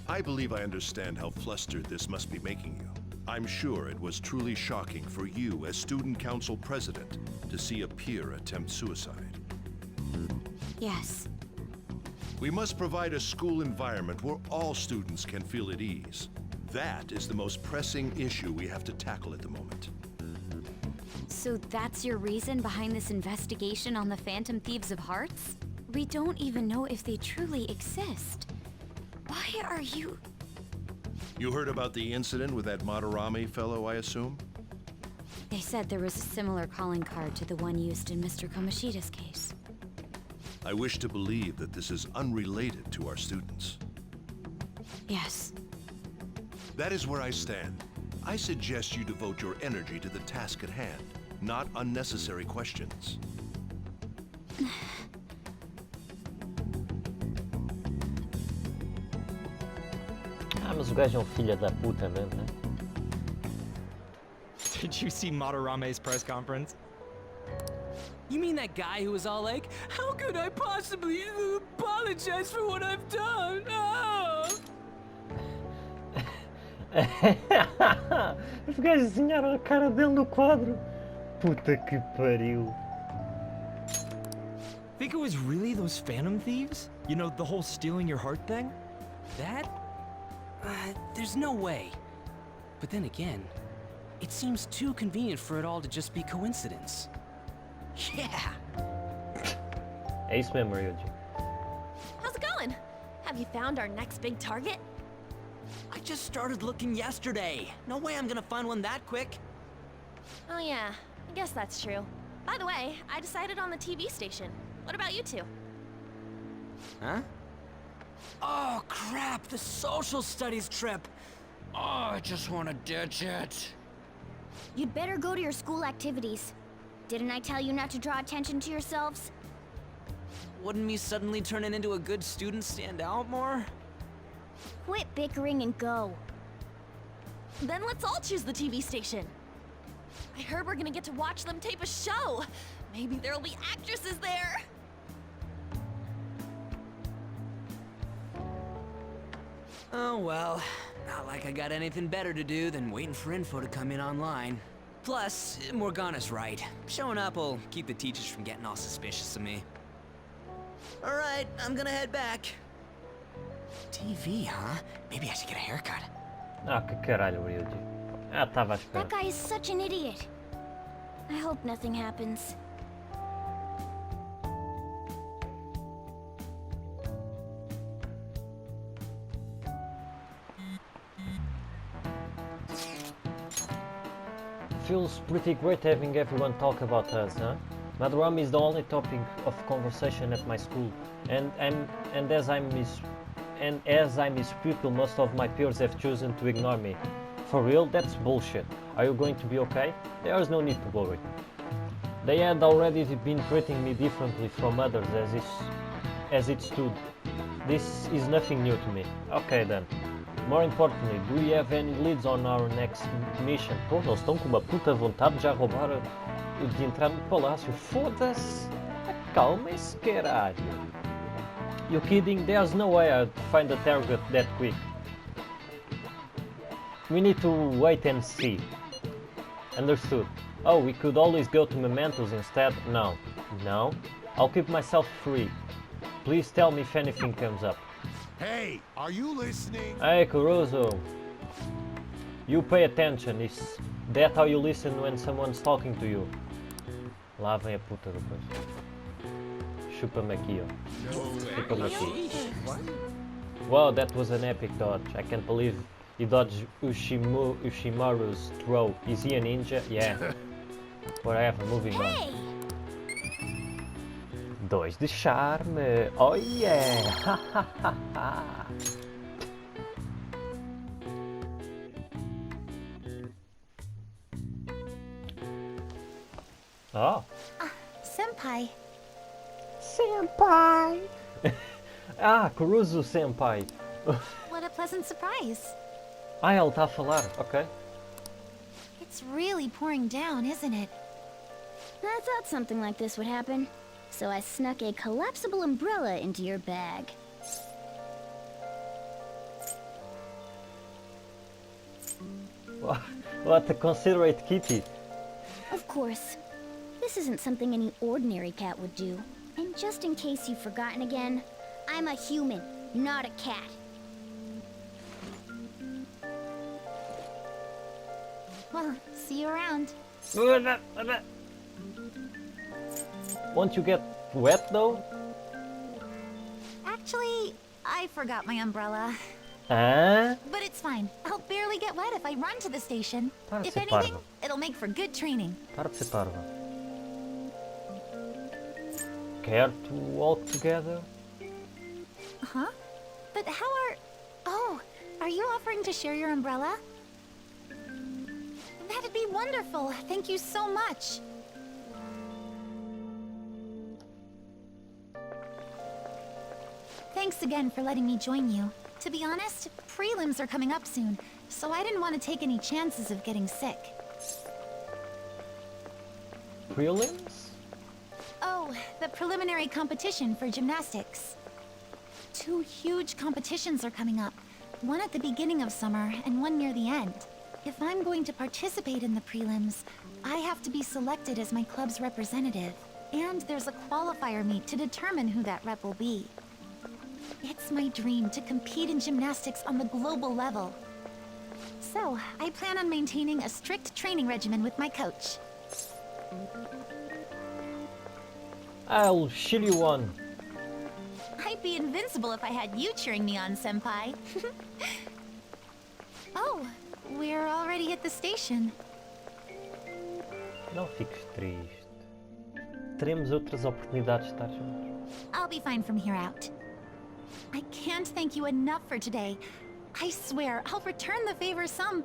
I believe I understand how flustered this must be making you. I'm sure it was truly shocking for you as student council president to see a peer attempt suicide. Yes. We must provide a school environment where all students can feel at ease. That is the most pressing issue we have to tackle at the moment. So that's your reason behind this investigation on the Phantom Thieves of Hearts? We don't even know if they truly exist. Why are you... You heard about the incident with that Madarame fellow, I assume? They said there was a similar calling card to the one used in Mr. Kamoshida's case. I wish to believe that this is unrelated to our students. Yes. That is where I stand. I suggest you devote your energy to the task at hand, not unnecessary questions. Mas o gajo é filho da puta mesmo, né? Did you see Madarame's press conference? You mean that guy who was all like, how could I possibly apologize for what I've done? Oh! Os gajos desenharam a cara dele no quadro. Puta que pariu. Think it was really those Phantom Thieves? You know, the whole stealing your heart thing? That? There's no way. But then again, it seems too convenient for it all to just be coincidence. Yeah! É isso mesmo, Ryuji. How's it going? Have you found our next big target? I just started looking yesterday. No way I'm gonna find one that quick. Oh yeah, I guess that's true. By the way, I decided on the TV station. What about you two? Huh? Oh crap, the social studies trip. Oh, I just want to ditch it. You'd better go to your school activities. Didn't I tell you not to draw attention to yourselves? Wouldn't me suddenly turning into a good student stand out more? Quit bickering and go. Then let's all choose the TV station. I heard we're gonna get to watch them tape a show. Maybe there'll be actresses there. Oh well, not like I got anything better to do than waiting for info to come in online. Plus, Morgana's right. Showing up will keep the teachers from getting all suspicious of me. Alright, I'm gonna head back. TV, huh? Maybe I should get a haircut. Ah, que caralho, Ryuji. Ah, tava à espera. That guy is such an idiot. I hope nothing happens. Feels pretty great having everyone talk about us, huh? Maduram is the only topic of conversation at my school, and as I'm his pupil, most of my peers have chosen to ignore me. For real, that's bullshit. Are you going to be okay? There is no need to worry. They had already been treating me differently from others as it stood. This is nothing new to me. Okay then. More importantly, do we have any leads on our next mission? Pô, eles estão com uma puta vontade de já roubar, de entrar no palácio. Foda-se! Acalmem-se, caralho! You kidding? There's no way I'd find a target that quick. We need to wait and see. Understood. Oh, we could always go to Mementos instead? No. No? I'll keep myself free. Please tell me if anything comes up. Hey, are you listening? Hey, Caruso. You pay attention. Is that how you listen when someone's talking to you? Lá vem a puta do coisa. Chupa-me aqui, ó. Chupa-me aqui. Wow, that was an epic dodge. I can't believe he dodged Ushimaru's throw. Is he a ninja? Yeah. Whatever, moving on. Dois de charme. Oh yeah! Oh. Senpai. Senpai! Ah, Kuruzu Senpai. What a pleasant surprise. Ah, ele está a falar, ok. It's really pouring down, isn't it? I thought something like this would happen. So I snuck a collapsible umbrella into your bag. What a considerate kitty. Of course. This isn't something any ordinary cat would do. And just in case you've forgotten again, I'm a human, not a cat. Well, see you around. Won't you get wet though? Actually, I forgot my umbrella. Huh? But it's fine. I'll barely get wet if I run to the station. Para de If ser anything, parva. it'll make for good training. Para de ser parva. Care to walk together? Huh? But how are... Oh, are you offering to share your umbrella? That'd be wonderful. Thank you so much. Thanks again for letting me join you. To be honest, prelims are coming up soon, so I didn't want to take any chances of getting sick. Prelims? Oh, the preliminary competition for gymnastics. 2 huge competitions are coming up. One at the beginning of summer and one near the end. If I'm going to participate in the prelims, I have to be selected as my club's representative. And there's a qualifier meet to determine who that rep will be. It's my dream to compete in gymnastics on the global level. So, I plan on maintaining a strict training regimen with my coach. I'll shield you one. I'd be invincible if I had you cheering me on, Senpai. Oh, we're already at the station. Não fiques triste. Teremos outras oportunidades de estar juntos. I'll be fine from here out. I can't thank you enough for today. I swear, I'll return the favor some...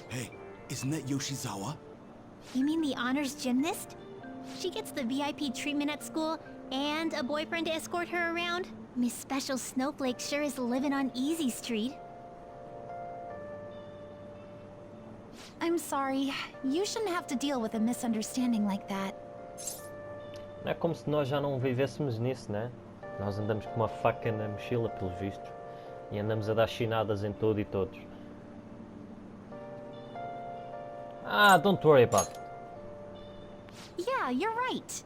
Hey, isn't that Yoshizawa? You mean the honors gymnast? She gets the VIP treatment at school and a boyfriend to escort her around? Miss Special Snowflake sure is living on Easy Street. I'm sorry. You shouldn't have to deal with a misunderstanding like that. Não é como se nós já não vivêssemos nisso, né? Nós andamos com uma faca na mochila, pelos vistos. E andamos a dar chinadas em tudo e todos. Ah, don't worry about it. Yeah, you're right.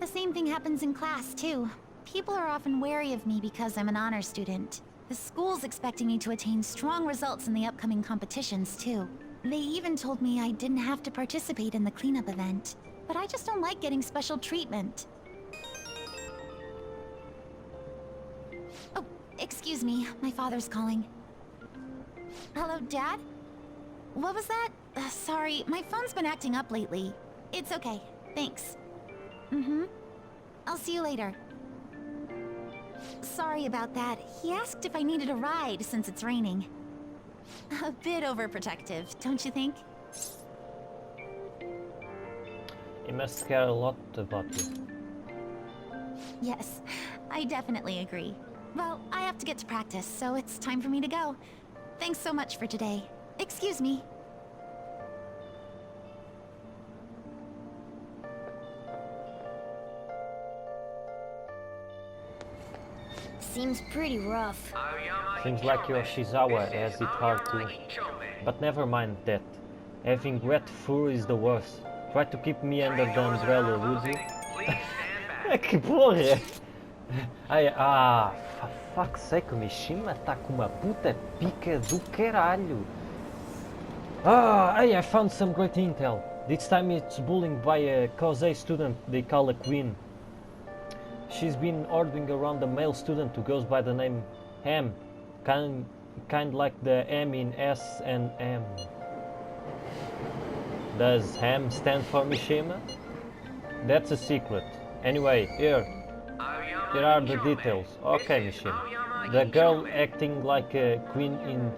The same thing happens in class, too. People are often wary of me because I'm an honor student. The school's expecting me to attain strong results in the upcoming competitions, too. They even told me I didn't have to participate in the cleanup event. But I just don't like getting special treatment. Oh, excuse me. My father's calling. Hello, Dad? What was that? Sorry, my phone's been acting up lately. It's okay. Thanks. Mm-hmm. I'll see you later. Sorry about that. He asked if I needed a ride since it's raining. A bit overprotective, don't you think? He must care a lot about you. Yes, I definitely agree. Well, I have to get to practice, so it's time for me to go. Thanks so much for today. Excuse me. Seems pretty rough. Seems like Yoshizawa has it hard too. But never mind that. Having wet fur is the worst. Try to keep me under the umbrella, would you? Que porra! Ai, for fuck's sake, o Mishima tá com uma puta pica do caralho. Hey, I found some great intel. This time it's bullying by a Kosei student they call a queen. She's been ordering around a male student who goes by the name M, kind like the M in S and M. Does M stand for Mishima? That's a secret. Anyway, here are the details. Okay, Mishima. The girl acting like a queen in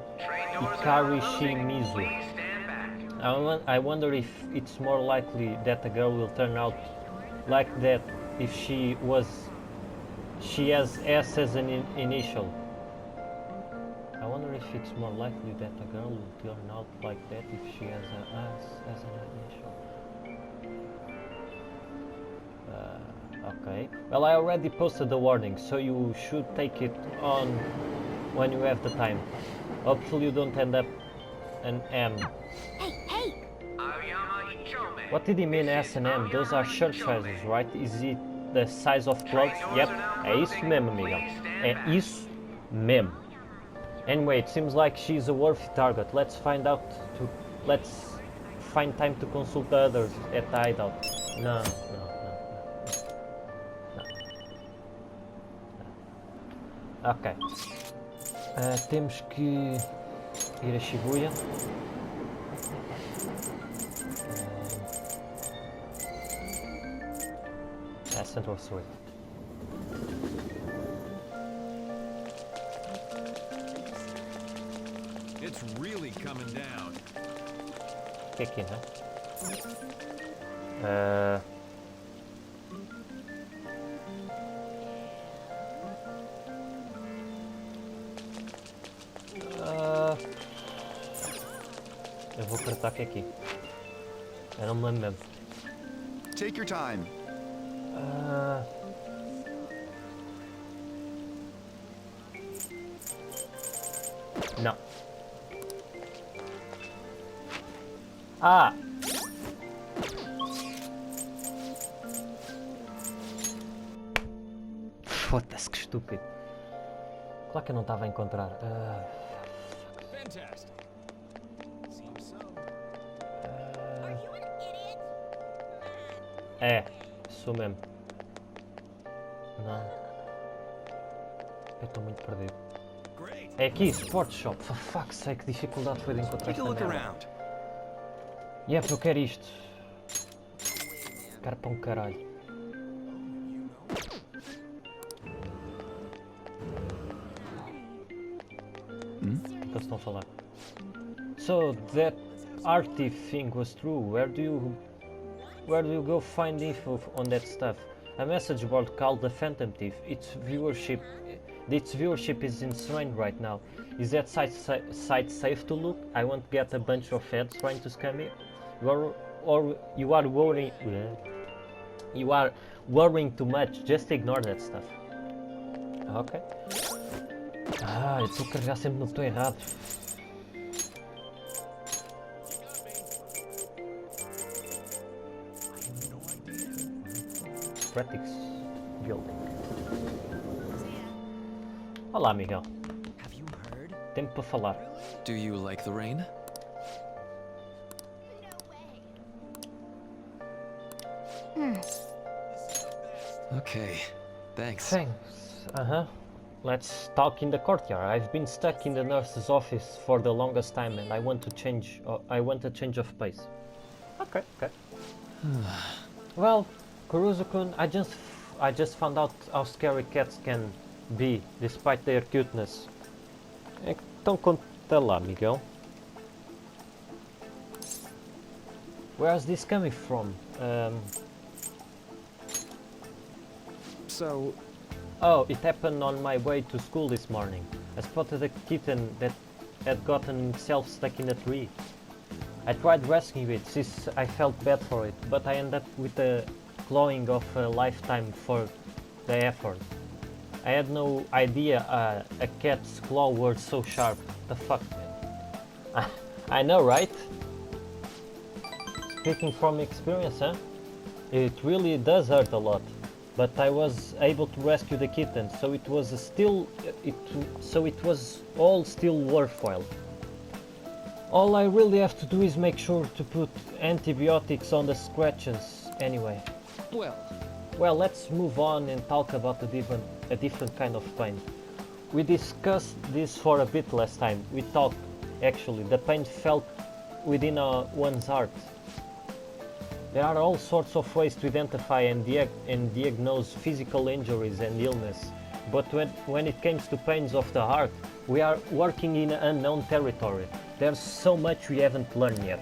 Ikari Shimizu. I wonder if it's more likely that a girl will turn out like that if she has S as an initial. I wonder if it's more likely that a girl will turn out like that if she has an S as an initial. Okay. Well, I already posted the warning, so you should take it on when you have the time. Hopefully you don't end up an M. Hey! What did he mean S and M? Those are shirt sizes, right? Is it the size of clothes? Yep, é isso mesmo, amigão. É isso mesmo. Anyway, it seems like she's a worthy target. Let's find time to consult the others at the hideout. No. Ok. Temos que ir a Shibuya. Central Street. It's really coming down. Que aqui, né? Eu vou apertar aqui. Eu não me lembro mesmo. Take your time. Não. Foda-se, que estúpido. Claro que eu não estava a encontrar. Sou mesmo. Não. Eu estou muito perdido. É aqui, Sport Shop. For fuck's sake, que dificuldade foi de encontrar esta merda. Eu quero isto. Quero para um caralho. O que eles estão a falar? So, that Parte thing was true. Where do you go find info on that stuff? A message board called the Phantom Thief. Its viewership is insane right now. Is that site safe to look? I won't get a bunch of ads trying to scam me. You are worrying too much. Just ignore that stuff. Okay. Ah, eu estou a carregar sempre no botão errado. Practice Building. Olá, Miguel. Tempo para falar. Do you like the rain? Okay, thanks. Thanks. Let's talk in the courtyard. I've been stuck in the nurse's office for the longest time, and I want to change. I want a change of pace. Okay. Well, Kuruzu-kun, I just found out how scary cats can be, despite their cuteness. Então conta lá, Miguel. Where's this coming from? So... Oh, it happened on my way to school this morning. I spotted a kitten that had gotten himself stuck in a tree. I tried rescuing it since I felt bad for it, but I ended up with a clawing of a lifetime for the effort. I had no idea a cat's claw were so sharp. The fuck, man. I know, right? Speaking from experience, huh? It really does hurt a lot. But I was able to rescue the kitten, so it was all still worthwhile. All I really have to do is make sure to put antibiotics on the scratches anyway. Well, let's move on and talk about a different kind of pain. We discussed this for a bit last time. We talked, actually, the pain felt within one's heart. There are all sorts of ways to identify and diagnose physical injuries and illness, but when it comes to pains of the heart, we are working in unknown territory. There's so much we haven't learned yet.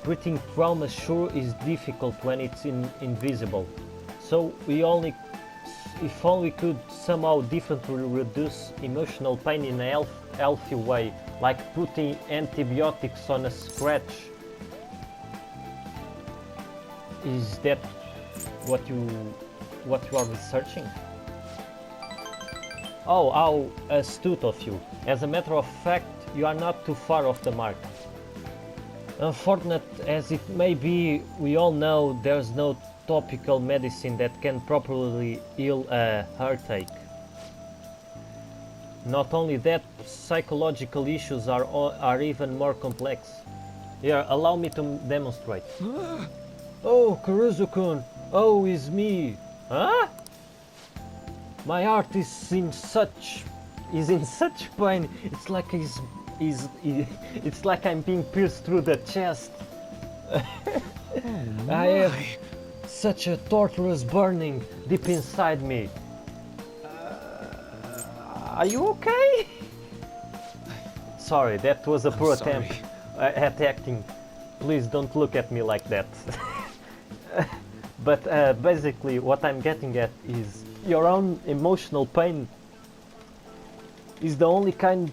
Treating trauma sure is difficult when it's invisible, so if only could somehow differently reduce emotional pain in a healthy way, like putting antibiotics on a scratch. Is that what you are researching? Oh, how astute of you. As a matter of fact, you are not too far off the mark. Unfortunate as it may be, we all know there's no topical medicine that can properly heal a heartache. Not only that, psychological issues are even more complex. Here, allow me to demonstrate. Oh, Kuruzu-kun! Oh, it's me! Huh? My heart is in such pain. It's like it's like I'm being pierced through the chest. I have such a torturous burning deep inside me. Are you okay? Sorry, that was a poor attempt at acting. Please don't look at me like that. But basically what I'm getting at is your own emotional pain is the only kind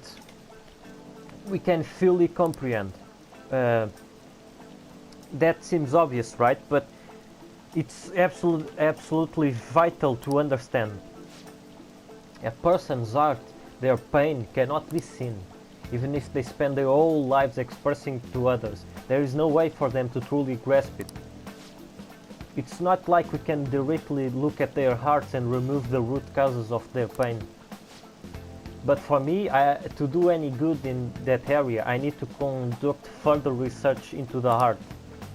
we can fully comprehend. That seems obvious, right? But it's absolutely vital to understand. A person's heart, their pain, cannot be seen. Even if they spend their whole lives expressing to others, there is no way for them to truly grasp it. It's not like we can directly look at their hearts and remove the root causes of their pain. But for me, to do any good in that area, I need to conduct further research into the heart.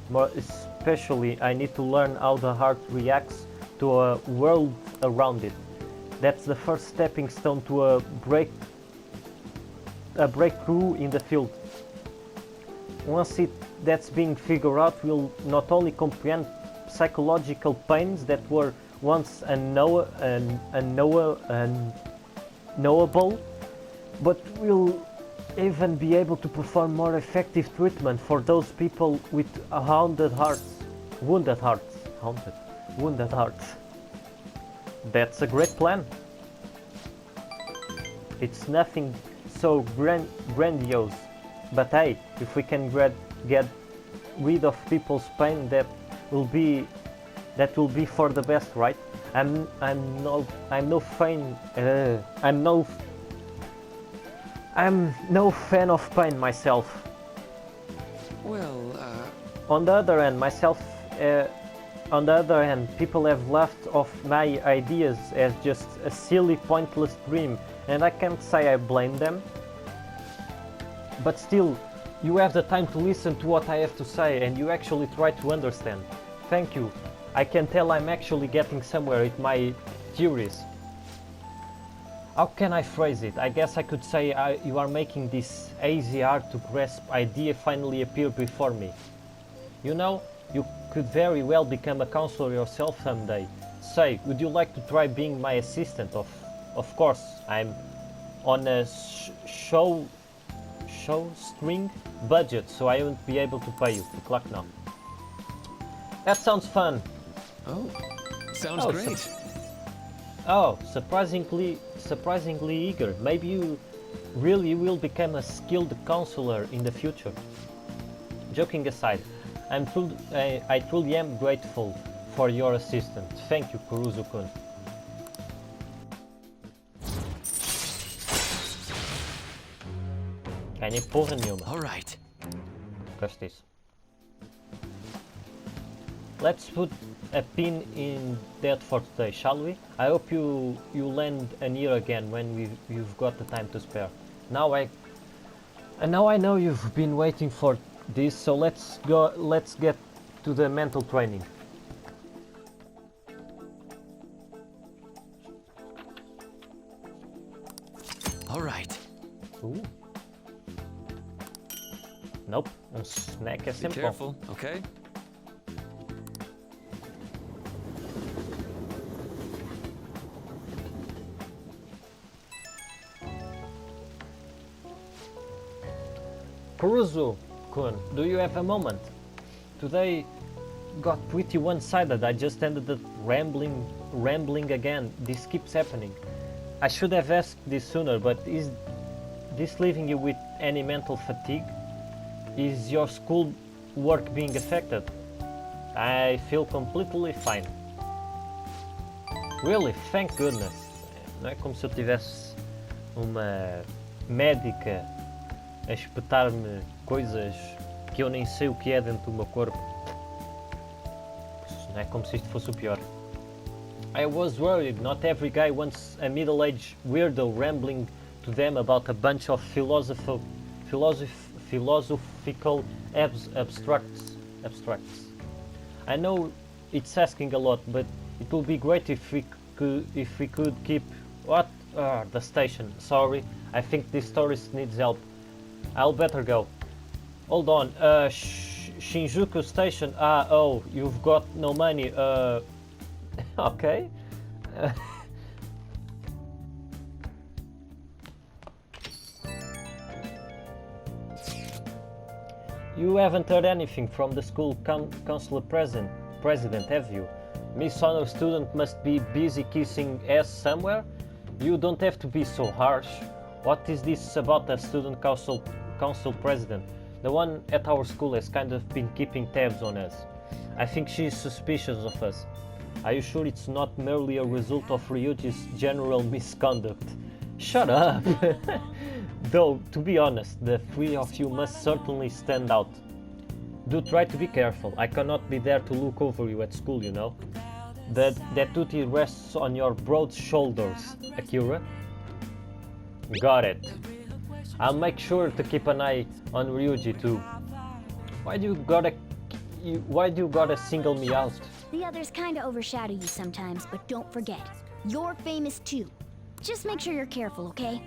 More especially, I need to learn how the heart reacts to a world around it. That's the first stepping stone to a breakthrough in the field. Once that's being figured out, we'll not only comprehend psychological pains that were once unknowable, but we'll even be able to perform more effective treatment for those people with wounded hearts. That's a great plan. It's nothing so grandiose, but hey, if we can get rid of people's pain, that will be for the best, right? I'm no I'm no fan of pain myself. Well, On the other hand, people have laughed off my ideas as just a silly, pointless dream, and I can't say I blame them. But still, you have the time to listen to what I have to say, and you actually try to understand. Thank you. I can tell I'm actually getting somewhere with my theories. How can I phrase it? I guess I could say you are making this easy, hard to grasp idea finally appear before me. You know, you could very well become a counselor yourself someday. Say, would you like to try being my assistant? Of course, I'm on a shoestring budget, so I won't be able to pay you. Good luck now. That sounds fun. oh, sounds Oh, great. Surprisingly eager. Maybe you really will become a skilled counselor in the future. Joking aside, I truly am grateful for your assistance. Thank you, Kuruzu-kun. Ganhei porra nenhuma. All right. Gosto disso. Let's put a pin in that for today, shall we? I hope you land an ear again when you've got the time to spare. Now I know you've been waiting for this, so let's get to the mental training. All right. Ooh. Nope, snack é Be sempre bom. careful, okay? Kuruzu-kun, do you have a moment? Today got pretty one-sided. I just ended up rambling again. This keeps happening. I should have asked this sooner, but is this leaving you with any mental fatigue? Is your school work being affected? I feel completely fine. Really, thank goodness. Não é como se eu tivesse uma médica a espetar-me coisas que eu nem sei o que é dentro do meu corpo. Não é como se isto fosse o pior. I was worried. Not every guy wants a middle-aged weirdo rambling to them about a bunch of philosophical abstracts. I know it's asking a lot, but it would be great if we could keep the station. Sorry, I think this tourist needs help. I'll better go. Hold on, Shinjuku Station. Oh, you've got no money. Okay. You haven't heard anything from the school counselor president, have you? Miss Honor student must be busy kissing ass somewhere? You don't have to be so harsh. What is this about a student council president? The one at our school has kind of been keeping tabs on us. I think she's suspicious of us. Are you sure it's not merely a result of Ryuji's general misconduct? Shut up! Though, to be honest, the three of you must certainly stand out. Do try to be careful. I cannot be there to look over you at school, you know. That duty rests on your broad shoulders, Akira. Got it. I'll make sure to keep an eye on Ryuji too. Why do you gotta single me out? The others kinda overshadow you sometimes, but don't forget, you're famous too. Just make sure you're careful, okay?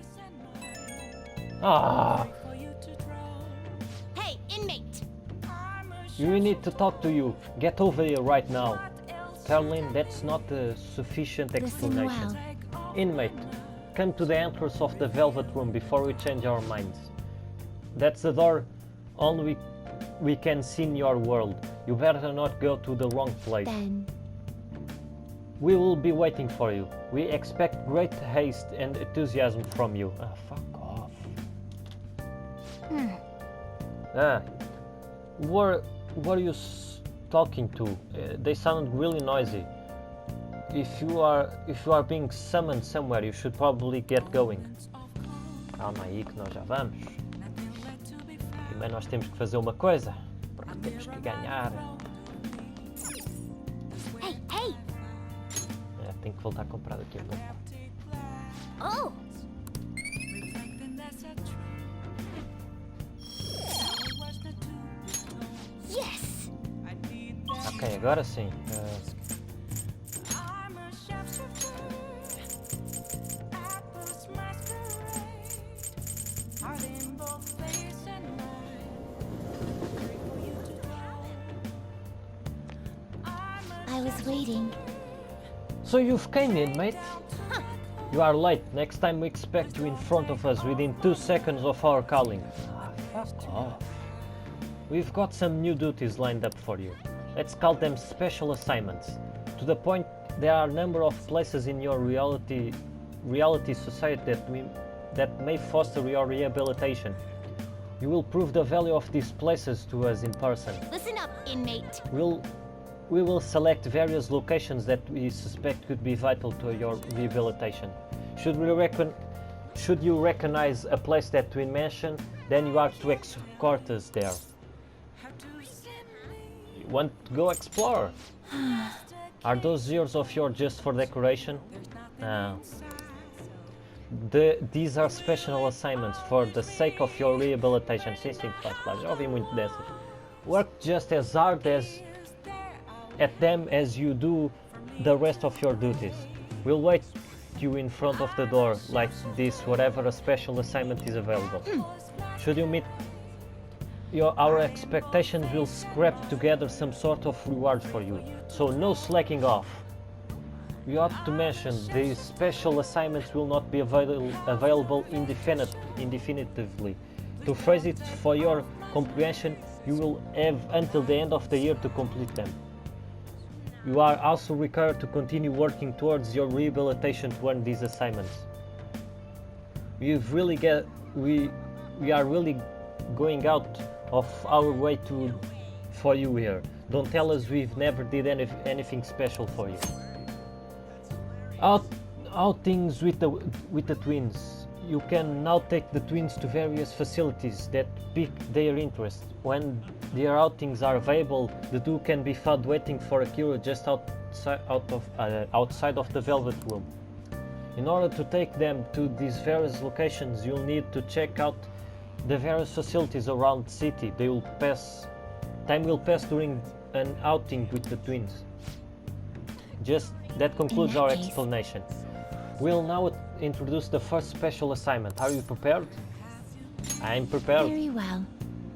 Ah, Hey, inmate! you need to talk to you. Get over here right now. Caroline, that's not a sufficient Listen explanation. Inmate, come to the entrance of the Velvet Room before we change our minds. That's the door only we can see in your world. You better not go to the wrong place. Then... We will be waiting for you. We expect great haste and enthusiasm from you. Ah, fuck off. Were you talking to? They sound really noisy. If you are being summoned somewhere, you should probably get going. Calma aí que nós já vamos. Primeiro nós temos que fazer uma coisa. Porque temos que ganhar. Hey, hey! Tenho que voltar a comprar daqui a pouco. Oh! Yes! Ok, agora sim. I was waiting. So you've came in, mate? You are late. Next time we expect you in front of us within 2 seconds of our calling. Ah, fuck off. We've got some new duties lined up for you. Let's call them special assignments. To the point, there are a number of places in your reality society that may foster your rehabilitation. You will prove the value of these places to us in person. Listen up, inmate. We will select various locations that we suspect could be vital to your rehabilitation. Should you recognize a place that we mention, then you are to escort us there. You want to go explore? Are those years of yours just for decoration? No. These are special assignments for the sake of your rehabilitation. Sim, sim, claro, já ouvi muito dessas. Work just as hard at them as you do the rest of your duties. We'll wait you in front of the door like this whatever a special assignment is available. Should you meet our expectations, we'll scrap together some sort of reward for you. So no slacking off. We ought to mention these special assignments will not be available indefinitely. To phrase it for your comprehension, you will have until the end of the year to complete them. You are also required to continue working towards your rehabilitation to earn these assignments. We are really going out of our way for you here. Don't tell us we've never did anything special for you. Outings with the twins. You can now take the twins to various facilities that pique their interest. When their outings are available, the two can be found waiting for a cure just outside of the Velvet Room. In order to take them to these various locations, you'll need to check out the various facilities around the city. Time will pass during an outing with the twins. That concludes our explanation. We'll now introduce the first special assignment. Are you prepared? I'm prepared. Very well.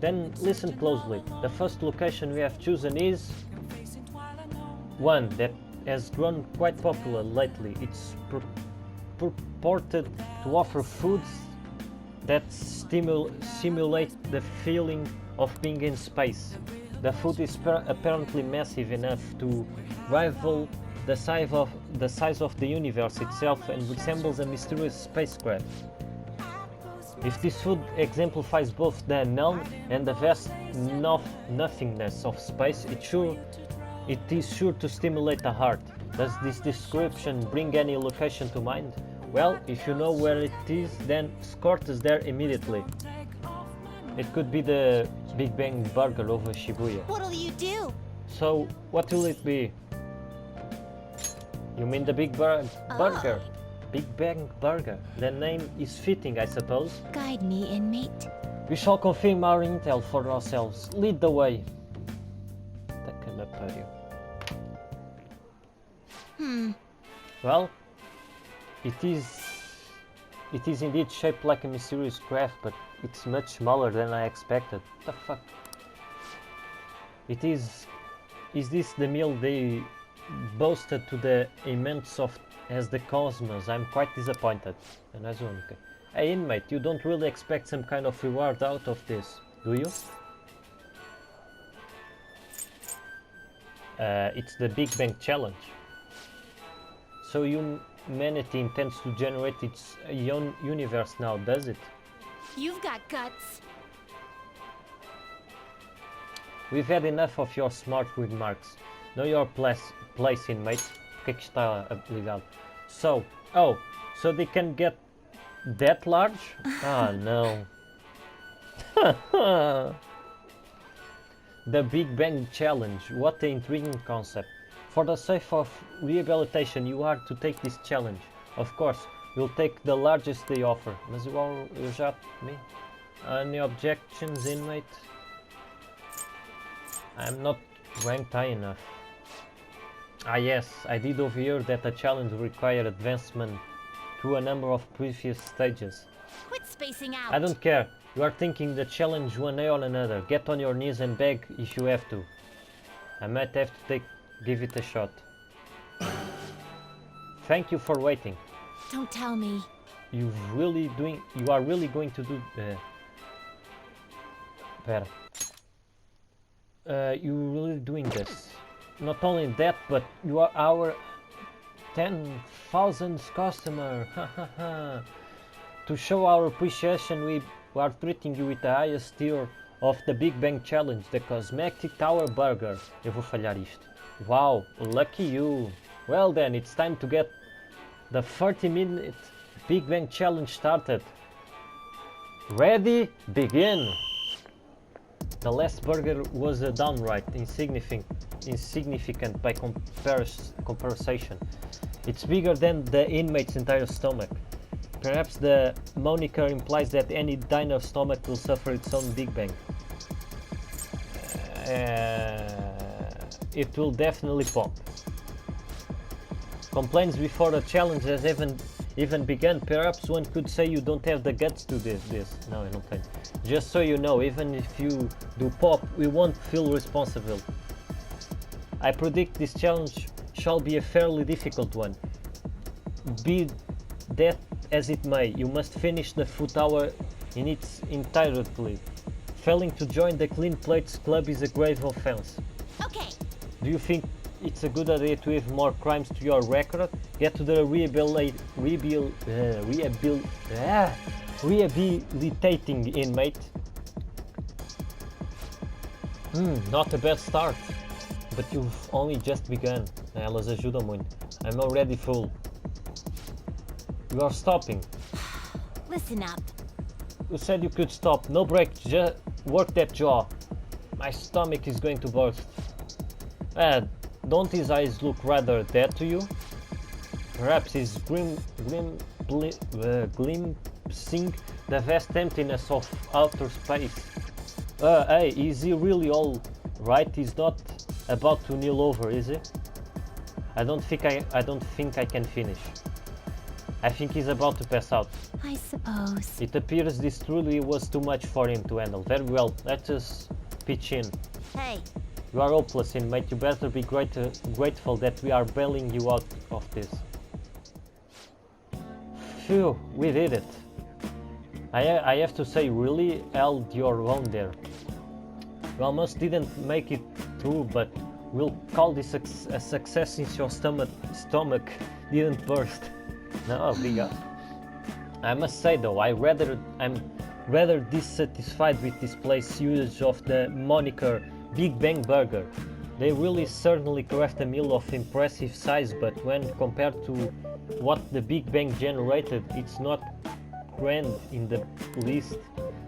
Then listen closely. The first location we have chosen is one that has grown quite popular lately. It's purported to offer foods that simulate the feeling of being in space. The food is apparently massive enough to rival the size of the universe itself and resembles a mysterious spacecraft. If this food exemplifies both the unknown and the vast nothingness of space, it is sure to stimulate the heart. Does this description bring any location to mind? Well, if you know where it is, then escort us there immediately. It could be the Big Bang Burger over Shibuya. What'll you do? So, what will it be? You mean the Burger? Big Bang Burger. The name is fitting, I suppose. Guide me, inmate. We shall confirm our intel for ourselves. Lead the way. Well, it is indeed shaped like a mysterious craft, but it's much smaller than I expected. What the fuck? Is this the meal they boasted to the immense as the cosmos? I'm quite disappointed. Hey inmate, you don't really expect some kind of reward out of this, do you? It's the Big Bang Challenge. So humanity intends to generate its own universe now, does it? You've got guts. We've had enough of your smart remarks. Know your place, inmate. O que é que está ligado? So they can get That large? Ah, no. The Big Bang Challenge. What an intriguing concept. For the sake of rehabilitation, you are to take this challenge. Of course, you'll take the largest they offer. Mas eu já tomei. Any objections, inmate? I'm not ranked high enough. Ah yes, I did overhear that the challenge required advancement through a number of previous stages. Quit spacing out. I don't care. You are thinking the challenge one way or another. Get on your knees and beg if you have to. I might have to give it a shot. Thank you for waiting. Don't tell me. You are really going to do... you're really doing this. Not only that, but you are our 10,000th customer. To show our appreciation, we are treating you with the highest tier of the Big Bang Challenge, the Cosmetic Tower Burger. Eu vou falhar isto. Wow, lucky you. Well then, it's time to get the 30-minute Big Bang Challenge started. Ready? Begin! The last burger was downright insignificant by comparison. It's bigger than the inmate's entire stomach. Perhaps the moniker implies that any diner stomach will suffer its own Big Bang. It will definitely pop. Complaints before the challenge has even begun. Perhaps one could say you don't have the guts to do this. No, I don't think. Just so you know, even if you do pop, we won't feel responsible. I predict this challenge shall be a fairly difficult one. Be that as it may, you must finish the food tower in its entirety. Failing to join the Clean Plates Club is a grave offense. Okay. Do you think it's a good idea to add more crimes to your record? Get to the rehabilitating inmate. Not a bad start. But you've only just begun. Elas ajudam muito. I'm already full. You are stopping. Listen up. You said you could stop. No break. Just work that jaw. My stomach is going to burst. Don't his eyes look rather dead to you? Perhaps he's glimpsing the vast emptiness of outer space. Hey, is he really all right? He's not about to kneel over, is he? I don't think I can finish. I think he's about to pass out. I suppose. It appears this truly was too much for him to handle. Very well, let us pitch in. Hey. You are hopeless, inmate. You better be grateful that we are bailing you out of this. Phew, we did it. I have to say, really held your own there. You almost didn't make it through, but we'll call this a success since your stomach didn't burst. No, obrigado. I must say though, I'm rather dissatisfied with this place's usage of the moniker Big Bang Burger. They really certainly craft a meal of impressive size, but when compared to what the Big Bang generated, it's not grand in the least.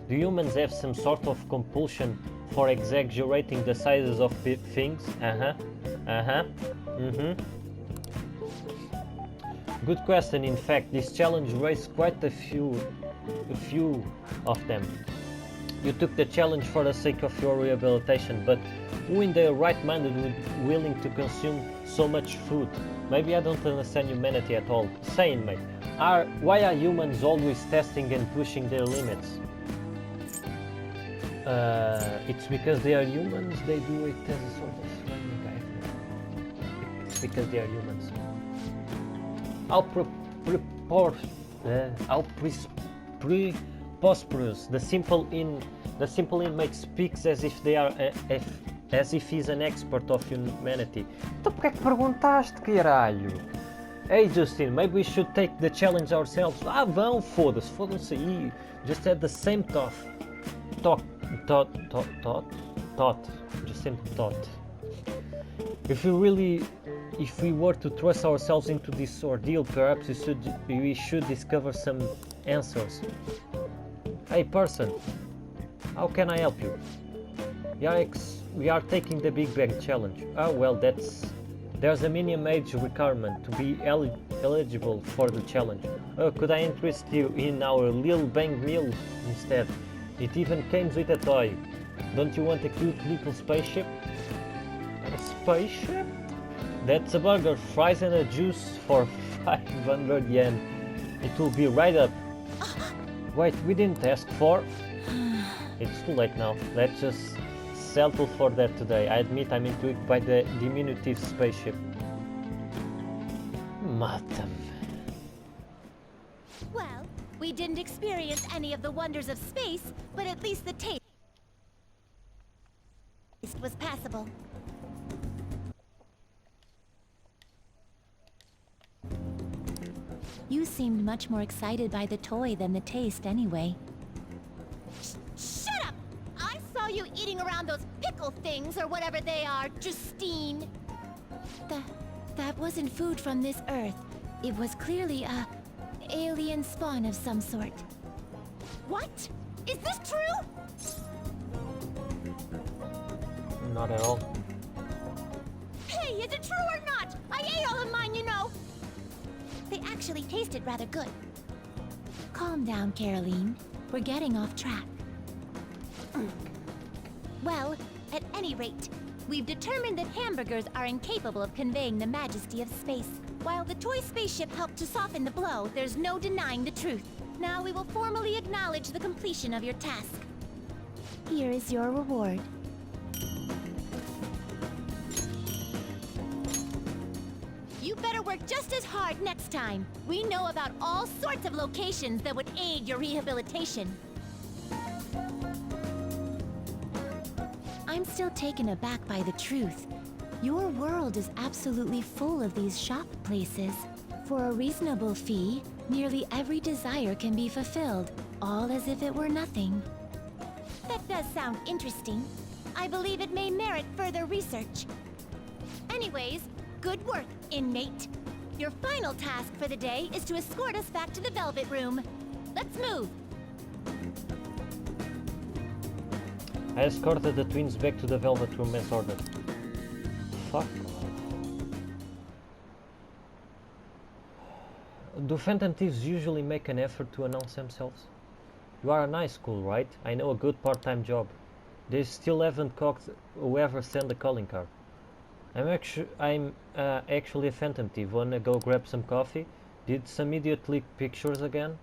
Do humans have some sort of compulsion for exaggerating the sizes of things? Good question. In fact, this challenge raised quite a few of them. You took the challenge for the sake of your rehabilitation, but who in their right mind would be willing to consume so much food? Maybe I don't understand humanity at all. Say, inmate, why are humans always testing and pushing their limits? It's because they are humans, they do it as a sort of training. It's because they are humans. How preposterous. The simple inmate speaks as if he's an expert of humanity. Então porquê que perguntaste, caralho? Hey Justin, maybe we should take the challenge ourselves. Vão, foda-se aí. Just had the same thought. Just same thought. If we were to thrust ourselves into this ordeal, perhaps we should discover some answers. Hey person, how can I help you? We are taking the Big Bang Challenge. Oh well, there's a minimum age requirement to be eligible for the challenge. Oh, could I interest you in our Lil Bang meal instead? It even comes with a toy. Don't you want a cute little spaceship? A spaceship? That's a burger, fries and a juice for 500 yen. It will be right up. Wait, we didn't ask for... It's too late now. Let's just settle for that today. I admit I'm intrigued by the diminutive spaceship. Madam. Well, we didn't experience any of the wonders of space, but at least the taste was passable. You seemed much more excited by the toy than the taste anyway. Shut up! I saw you eating around those pickle things or whatever they are, Justine. That wasn't food from this Earth. It was clearly a alien spawn of some sort. What? Is this true? Not at all. Hey, is it true or not? I ate all of mine, you know. They actually tasted rather good. Calm down, Caroline. We're getting off track. Well, at any rate, we've determined that hamburgers are incapable of conveying the majesty of space. While the toy spaceship helped to soften the blow, there's no denying the truth. Now we will formally acknowledge the completion of your task. Here is your reward. You better work just as hard next time. We know about all sorts of locations that would aid your rehabilitation. I'm still taken aback by the truth. Your world is absolutely full of these shop places. For a reasonable fee, nearly every desire can be fulfilled, all as if it were nothing. That does sound interesting. I believe it may merit further research. Anyways, good work, inmate. Your final task for the day is to escort us back to the Velvet Room. Let's move! I escorted the twins back to the Velvet Room as ordered. Fuck. Do Phantom Thieves usually make an effort to announce themselves? You are a nice school, right? I know a good part-time job. They still haven't caught whoever sent the calling card. I'm actually a Phantom Thief. Wanna go grab some coffee? Did some idiot leak pictures again?